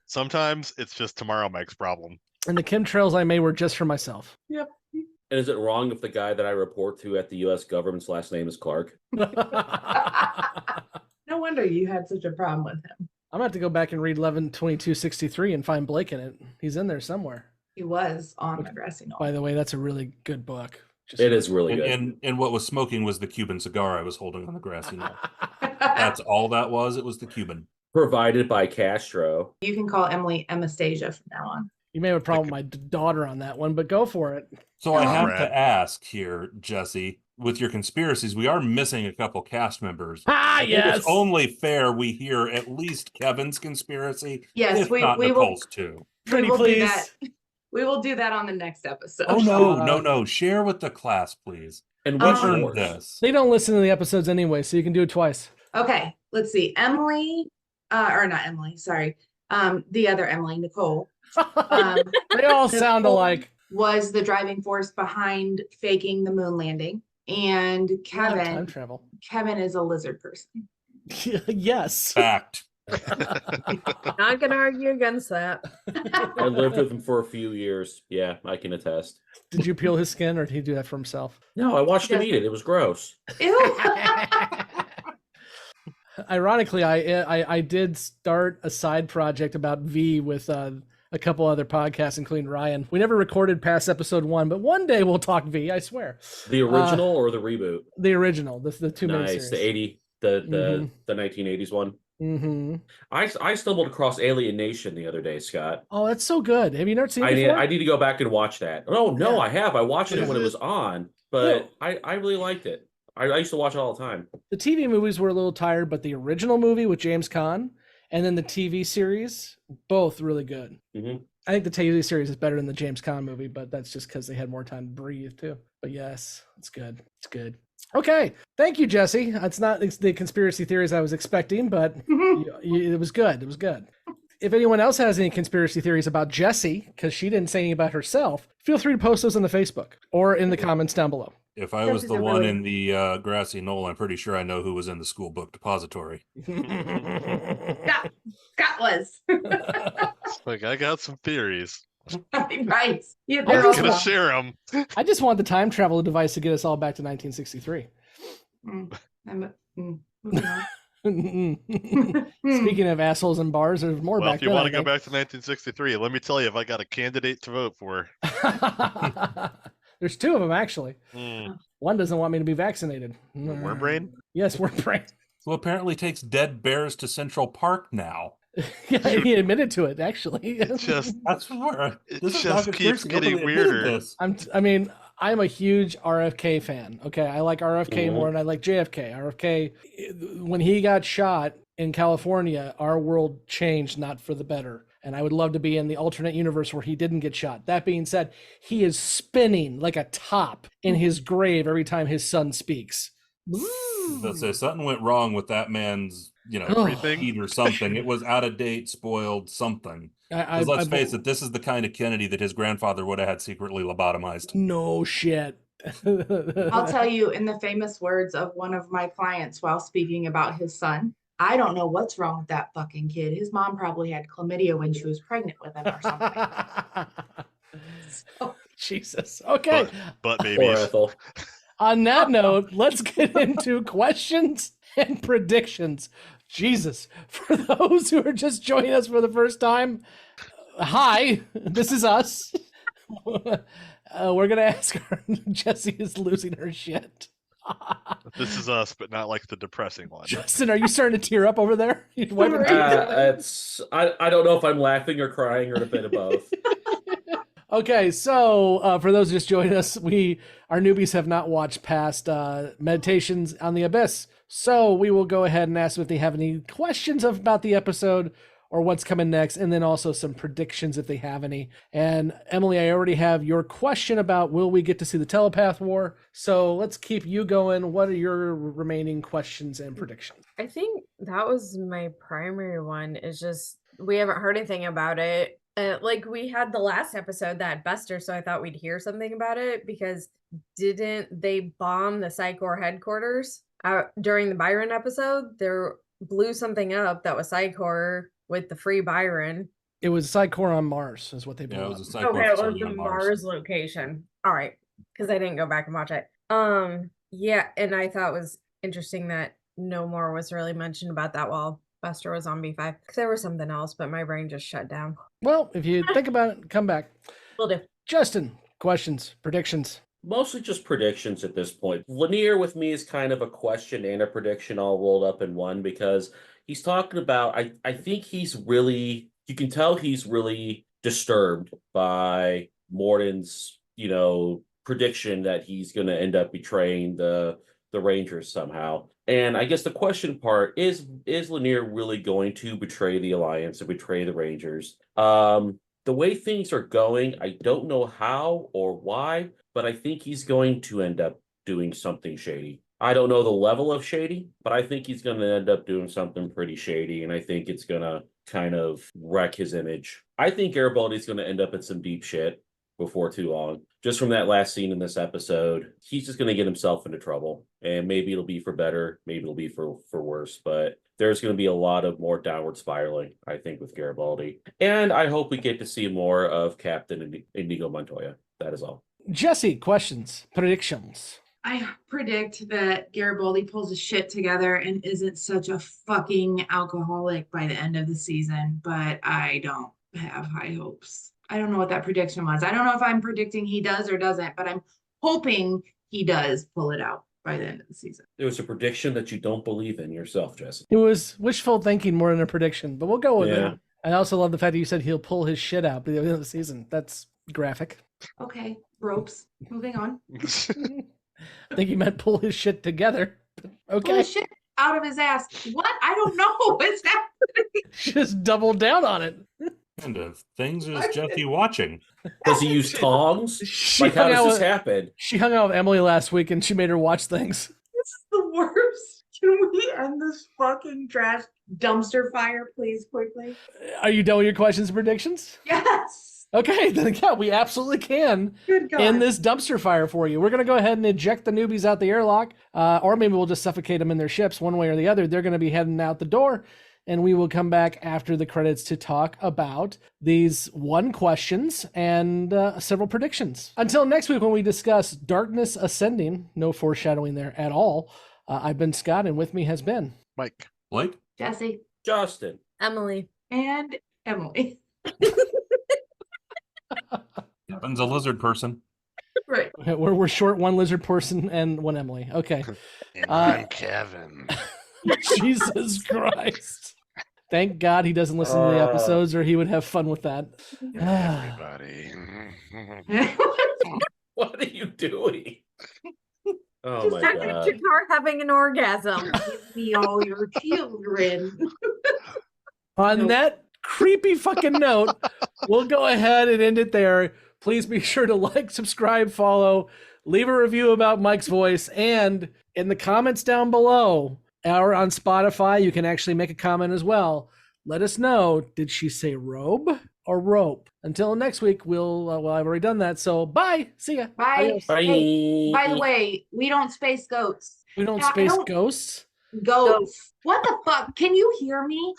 Sometimes it's just tomorrow Mike's problem. And the chemtrails I made were just for myself. Yep. And is it wrong if the guy that I report to at the U.S. government's last name is Clark? No wonder you had such a problem with him. I'm going to have to go back and read 11/22/63 and find Blake in it. He's in there somewhere. He was on the grassy knoll. By the way, that's a really good book. It is really good. And what was smoking was the Cuban cigar I was holding on the grassy knoll. That's all that was. It was the Cuban. Provided by Castro. You can call Emily Anastasia from now on. You may have a problem with my daughter on that one, but go for it. So I have to ask here, Jessi, with your conspiracies, we are missing a couple cast members. I think it's only fair we hear at least Kevin's conspiracy. Yes, if we not will. Nicole's too. Pretty please. We will do that on the next episode. Oh no! Share with the class, please. And what's this? They don't listen to the episodes anyway, so you can do it twice. Okay, let's see. Emily, or not Emily, sorry. The other Emily, Nicole. They all sound alike. Was the driving force behind faking the moon landing. And Kevin, time travel. Kevin is a lizard person. Yes. Fact. Not gonna argue against that. I lived with him for a few years. Yeah, I can attest. Did you peel his skin, or did he do that for himself? No, I watched him eat it. It was gross. Ew. Ironically, I did start a side project about V with a couple other podcasts, including Ryan. We never recorded past episode 1, but one day we'll talk V, I swear. The original or the reboot? The original, the two nice, miniseries. The 1980s one. Mm-hmm. I stumbled across Alien Nation the other day, Scott. Oh, that's so good. Have you never seen it before? I need to go back and watch that. Oh no, I have. I watched it when it was on, but I really liked it. I used to watch it all the time. The TV movies were a little tired, but the original movie with James Caan and then the TV series, both really good. Mm-hmm. I think the TV series is better than the James Caan movie, but that's just because they had more time to breathe too. But yes, it's good. It's good. Okay. Thank you, Jessi. It's not the conspiracy theories I was expecting, but it was good. It was good. If anyone else has any conspiracy theories about Jessi, because she didn't say anything about herself, feel free to post those on the Facebook or in the comments down below. If I was the one in the grassy knoll, I'm pretty sure I know who was in the school book depository. Scott was. Like, I got some theories. Right. Yeah, I'm not gonna share them. I just want the time travel device to get us all back to 1963. Speaking of assholes and bars, there's more back if you want to go back to 1963, let me tell you, if I got a candidate to vote for. There's two of them, actually. One doesn't want me to be vaccinated. Worm brain? Yes, worm brain. Who apparently takes dead bears to Central Park now. Yeah, he admitted to it, actually. It just keeps getting weirder. I'm a huge RFK fan. Okay, I like RFK more than I like JFK. RFK, when he got shot in California, our world changed, not for the better. And I would love to be in the alternate universe where he didn't get shot. That being said, he is spinning like a top in his grave every time his son speaks. Let's say something went wrong with that man's, feed or something. It was out of date, spoiled, something. Let's face it, this is the kind of Kennedy that his grandfather would have had secretly lobotomized. No shit. I'll tell you, in the famous words of one of my clients while speaking about his son, I don't know what's wrong with that fucking kid. His mom probably had chlamydia when she was pregnant with him or something. Jesus. Okay. But babies. On that note, let's get into questions and predictions. Jesus. For those who are just joining us for the first time, hi, this is us. We're going to ask her. Jessi is losing her shit. This is us, but not like the depressing one. Justin, are you starting to tear up over there? I don't know if I'm laughing or crying or a bit of both. Okay, so for those just joining us, our newbies have not watched past Meditations on the Abyss. So we will go ahead and ask them if they have any questions about the episode or what's coming next, and then also some predictions if they have any. And Emily, I already have your question about will we get to see the telepath war? So let's keep you going. What are your remaining questions and predictions? I think that was my primary one, is just we haven't heard anything about it. Like we had the last episode that Buster, so I thought we'd hear something about it, because didn't they bomb the Psychor headquarters during the Byron episode? They blew something up that was Psychor with the free Byron. It was Psychor on Mars is what they blew it up. was a Psychor Okay, it was the on Mars location. All right, because I didn't go back and watch it. Yeah, and I thought it was interesting that no more was really mentioned about that while Buster was on B5. Because there was something else, but my brain just shut down. Well, if you think about it, come back. Will do. Justin, questions, predictions? Mostly just predictions at this point. Lennier with me is kind of a question and a prediction all rolled up in one, because he's talking about, I think he's really, you can tell he's really disturbed by Morden's, prediction that he's going to end up betraying the Rangers somehow. And I guess the question part is Lennier really going to betray the Alliance and betray the Rangers? The way things are going, I don't know how or why, but I think he's going to end up doing something shady. I don't know the level of shady, but I think he's going to end up doing something pretty shady, and I think it's going to kind of wreck his image. I think Garibaldi's going to end up in some deep shit before too long. Just from that last scene in this episode, he's just going to get himself into trouble, and maybe it'll be for better, maybe it'll be for worse, but there's going to be a lot of more downward spiraling, I think, with Garibaldi. And I hope we get to see more of Captain Inigo Montoya. That is all. Jessi, questions, predictions? I predict that Garibaldi pulls his shit together and isn't such a fucking alcoholic by the end of the season, but I don't have high hopes. I don't know what that prediction was. I don't know if I'm predicting he does or doesn't, but I'm hoping he does pull it out by the end of the season. It was a prediction that you don't believe in yourself, Jessi. It was wishful thinking more than a prediction, but we'll go with it. I also love the fact that you said he'll pull his shit out by the end of the season. That's graphic. Okay, ropes. Moving on. I think he meant pull his shit together. Okay. Pull his shit out of his ass. What? I don't know. What's happening? Just double down on it. Kind of things is Jessi watching. Does he use tongs? Like, how does this happen? She hung out with Emily last week and she made her watch things. This is the worst. Can we end this fucking trash dumpster fire, please, quickly? Are you done with your questions and predictions? Yes. Okay, then yeah, we absolutely can Good God. end this dumpster fire for you. We're going to go ahead and eject the newbies out the airlock, or maybe we'll just suffocate them in their ships one way or the other. They're going to be heading out the door, and we will come back after the credits to talk about these 1 questions and several predictions. Until next week when we discuss Darkness Ascending, no foreshadowing there at all. I've been Scott, and with me has been Mike, Blake, Jessi, Justin, Emily, and Emily. Kevin's a lizard person. Right. We're short 1 lizard person and 1 Emily. Okay. And I'm Kevin. Jesus Christ. Thank God he doesn't listen to the episodes, or he would have fun with that. Everybody. What are you doing? Oh just my having God. Jakar having an orgasm. Give me all your children. On that creepy fucking note, we'll go ahead and end it there. Please be sure to like, subscribe, follow, leave a review about Mike's voice, and in the comments down below, or on Spotify, you can actually make a comment as well. Let us know, did she say robe or rope? Until next week, well, I've already done that, so bye. See ya. Bye. Adios. Bye. Hey, by the way, we don't space goats. We don't I space don't- ghosts? Goats. What the fuck? Can you hear me?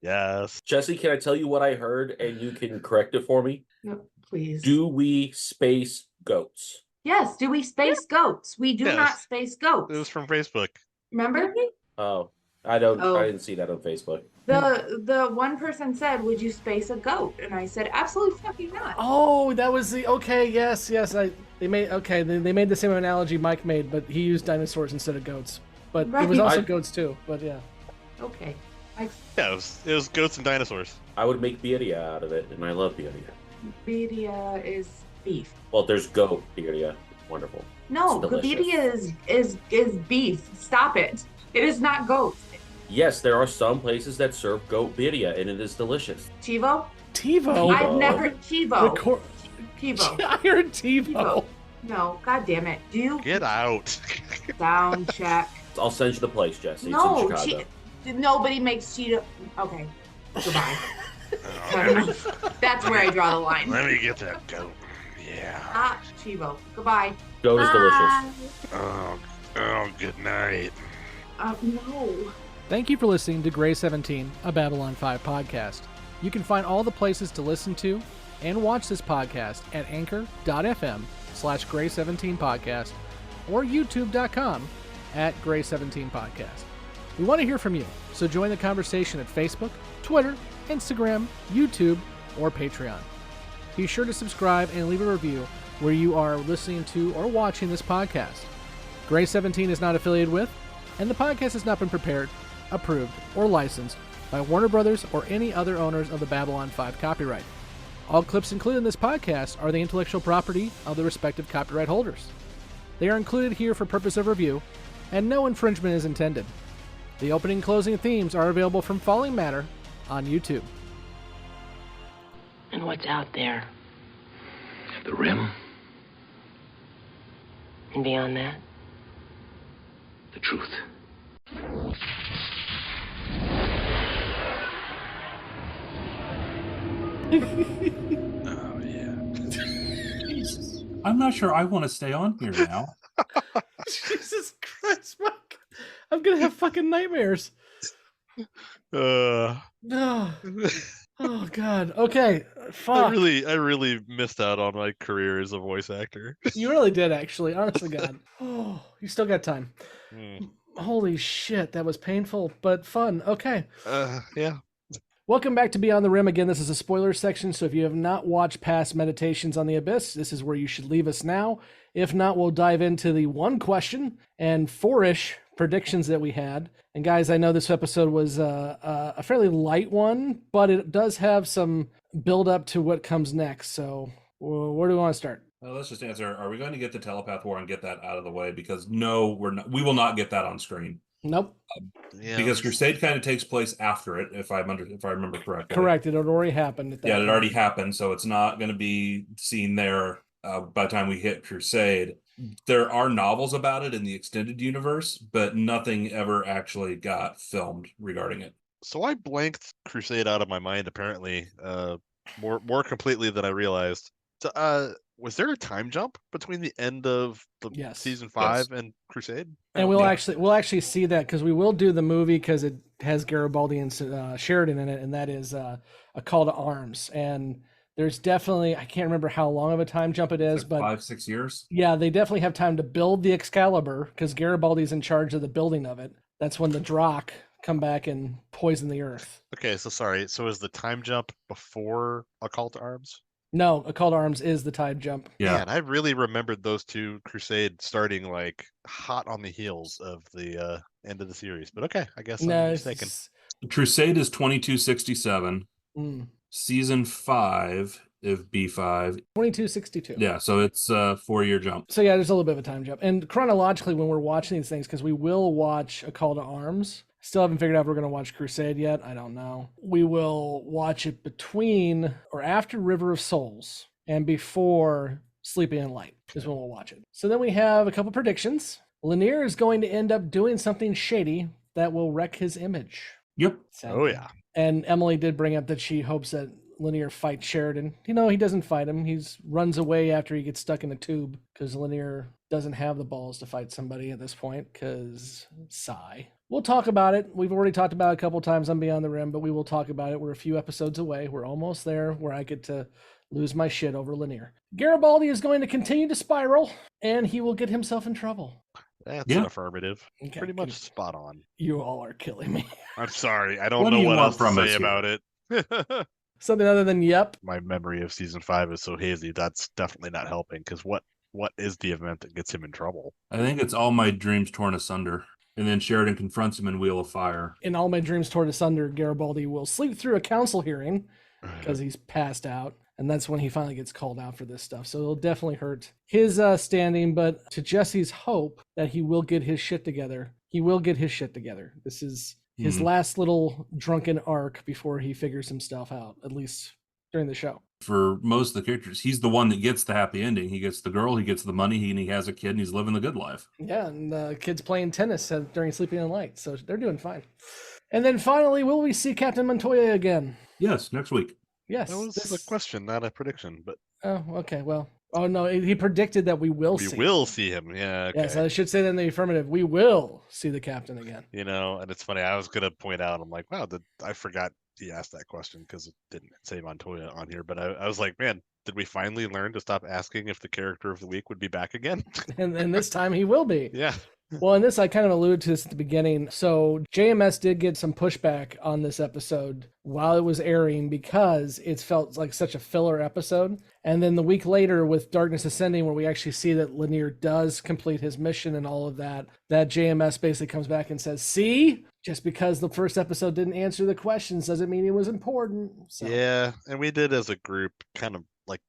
Yes. Jessi, can I tell you what I heard and you can correct it for me? No, please. Do we space goats? Yes, do we space goats? We do Yes. not space goats. It was from Facebook. Remember? Oh, I don't. Oh. I didn't see that on Facebook. The one person said, "Would you space a goat?" And I said, "Absolutely fucking not." Oh, that was the yes. They made the same analogy Mike made, but he used dinosaurs instead of goats. But it was Right. also goats too. But yeah. Okay. Yeah, it was goats and dinosaurs. I would make birria out of it, and I love birria. Birria is beef. Well, there's goat birria. Wonderful. No, It's delicious. birria is beef. Stop it. It is not goat. Yes, there are some places that serve goat birria, and it is delicious. TiVo? TiVo. I've never TiVo. TiVo. I heard TiVo. No, god damn it. Do you Get out. sound check? I'll send you the place, Jessi. No, it's in Chicago. nobody makes Cheeto. Okay, goodbye. Fair enough. That's where I draw the line. Let me get that goat. Yeah. Ah, Chivo. Goodbye. Goat is delicious. Oh, good night. No. Thank you for listening to Grey 17, a Babylon 5 podcast. You can find all the places to listen to and watch this podcast at anchor.fm/Grey17podcast or youtube.com @Grey17podcast. We want to hear from you, so join the conversation at Facebook, Twitter, Instagram, YouTube, or Patreon. Be sure to subscribe and leave a review where you are listening to or watching this podcast. Grey 17 is not affiliated with, and the podcast has not been prepared, approved, or licensed by Warner Brothers or any other owners of the Babylon 5 copyright. All clips included in this podcast are the intellectual property of the respective copyright holders. They are included here for purpose of review, and no infringement is intended. The opening and closing themes are available from Falling Matter on YouTube. And what's out there? The rim, And beyond that? the truth. Oh, yeah. Jesus. I'm not sure I want to stay on here now. Jesus Christ, Mike. I'm going to have fucking nightmares. No. Oh, God. Okay. Fuck. I really missed out on my career as a voice actor. You really did, actually. Honestly, God. Oh, you still got time. Mm. Holy shit. That was painful, but fun. Okay. Yeah. Welcome back to Beyond the Rim. Again, this is a spoiler section, so if you have not watched past Meditations on the Abyss, this is where you should leave us now. If not, we'll dive into the 1 question and 4-ish predictions that we had. And guys, I know this episode was a fairly light one, but it does have some build up to what comes next. So where do we want to start? Let's just answer. Are we going to get the telepath war and get that out of the way? Because no, we're not. We will not get that on screen. Nope. Because Crusade kind of takes place after it, if I remember correctly. Correct. It had already happened. At that Yeah, it point. already happened, so it's not going to be seen there by the time we hit Crusade. there are novels about it in the extended universe, but nothing ever actually got filmed regarding it. So I blanked Crusade out of my mind, apparently, more completely than I realized. So, was there a time jump between the end of the season 5 and Crusade? And we'll actually see that, because we will do the movie, because it has Garibaldi and Sheridan in it, and that is A Call to Arms. And there's definitely, I can't remember how long of a time jump it is, but 5-6 years. Yeah, they definitely have time to build the Excalibur, because Garibaldi's in charge of the building of it. That's when the Drakh come back and poison the earth. Okay, so sorry. So is the time jump before A Call to Arms? No, A Call to Arms is the time jump. Yeah, and I really remembered those two Crusade starting like hot on the heels of the end of the series. But okay, I guess I'm mistaken. Crusade is 2267. Season 5 of B5. 2262. Yeah, so it's a 4-year jump. So yeah, there's a little bit of a time jump. And chronologically, when we're watching these things, because we will watch A Call to Arms. Still haven't figured out if we're going to watch Crusade yet. I don't know. We will watch it between or after River of Souls and before Sleeping in Light is when we'll watch it. So then we have a couple predictions. Lennier is going to end up doing something shady that will wreck his image. Yep. Oh, yeah. And Emily did bring up that she hopes that Lennier fights Sheridan. You know, he doesn't fight him. He runs away after he gets stuck in a tube, because Lennier doesn't have the balls to fight somebody at this point, because sigh. We'll talk about it. We've already talked about it a couple times on Beyond the Rim, but we will talk about it. We're a few episodes away. We're almost there where I get to lose my shit over Lennier. Garibaldi is going to continue to spiral, and he will get himself in trouble. That's an affirmative. Okay, pretty much spot on. You all are killing me. I'm sorry. I don't know what else to say about it. Something other than yep. My memory of season 5 is so hazy. That's definitely not helping, because what is the event that gets him in trouble? I think it's All My Dreams Torn Asunder. And then Sheridan confronts him in Wheel of Fire. In All My Dreams Torn Asunder, Garibaldi will sleep through a council hearing because he's passed out. And that's when he finally gets called out for this stuff. So it'll definitely hurt his standing. But to Jesse's hope that he will get his shit together, he will get his shit together. This is his last little drunken arc before he figures himself out, at least during the show. For most of the characters, he's the one that gets the happy ending. He gets the girl, he gets the money, he has a kid, and he's living the good life. Yeah, and the kids playing tennis during Sleeping in Light, so they're doing fine. And then finally, will we see Captain Montoya again? Yes, next week. Yes. That was a question, not a prediction. But oh, okay. Well, oh no, he predicted that we will see. We will see him. Yeah. Okay. Yes, I should say that in the affirmative. We will see the captain again. You know, and it's funny. I was gonna point out. I'm like, wow, I forgot he asked that question because it didn't say Montoya on here. But I was like, man, did we finally learn to stop asking if the character of the week would be back again? and this time he will be. Yeah. Well, and this, I kind of alluded to this at the beginning. So JMS did get some pushback on this episode while it was airing because it felt like such a filler episode. And then the week later with Darkness Ascending, where we actually see that Lennier does complete his mission and all of that, that JMS basically comes back and says, see, just because the first episode didn't answer the questions doesn't mean it was important. So. Yeah, and we did as a group kind of like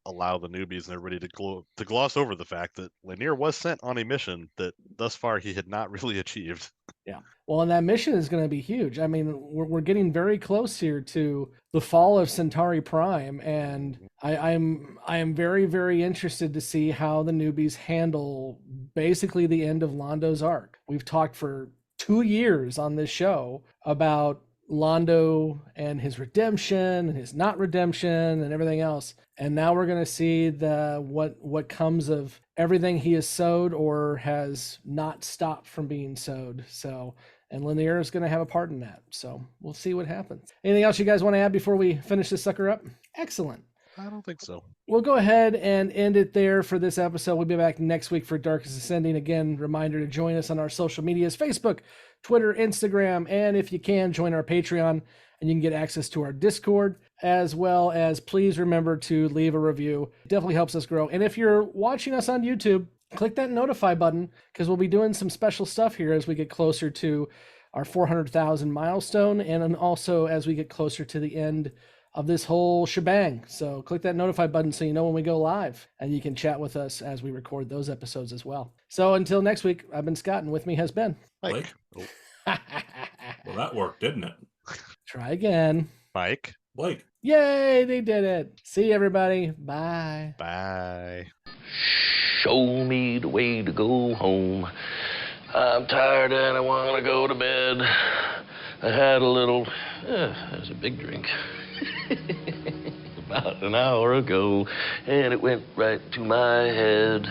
allow the newbies and everybody to gloss over the fact that Lennier was sent on a mission that thus far he had not really achieved. Yeah. Well, and that mission is going to be huge. I mean, we're getting very close here to the fall of Centauri Prime, and I am very, very interested to see how the newbies handle basically the end of Londo's arc. We've talked for 2 years on this show about Londo and his redemption and his not redemption and everything else. And now we're going to see what comes of everything he has sowed or has not stopped from being sowed. So, and Lennier is going to have a part in that. So we'll see what happens. Anything else you guys want to add before we finish this sucker up? Excellent. I don't think so. We'll go ahead and end it there for this episode. We'll be back next week for Darkness Ascending. Again, reminder to join us on our social medias, Facebook, Twitter, Instagram, and if you can, join our Patreon, and you can get access to our Discord, as well as please remember to leave a review. It definitely helps us grow. And if you're watching us on YouTube, click that notify button, because we'll be doing some special stuff here as we get closer to our 400,000 milestone, and then also as we get closer to the end of this whole shebang. So click that notify button so you know when we go live, and you can chat with us as we record those episodes as well. So until next week, I've been Scott, and with me has been Mike. Well, that worked, didn't it? Try again. Mike. Blake. Yay, they did it. See everybody. Bye. Bye. Show me the way to go home. I'm tired and I want to go to bed. I had a little, there's a big drink, about an hour ago, and it went right to my head.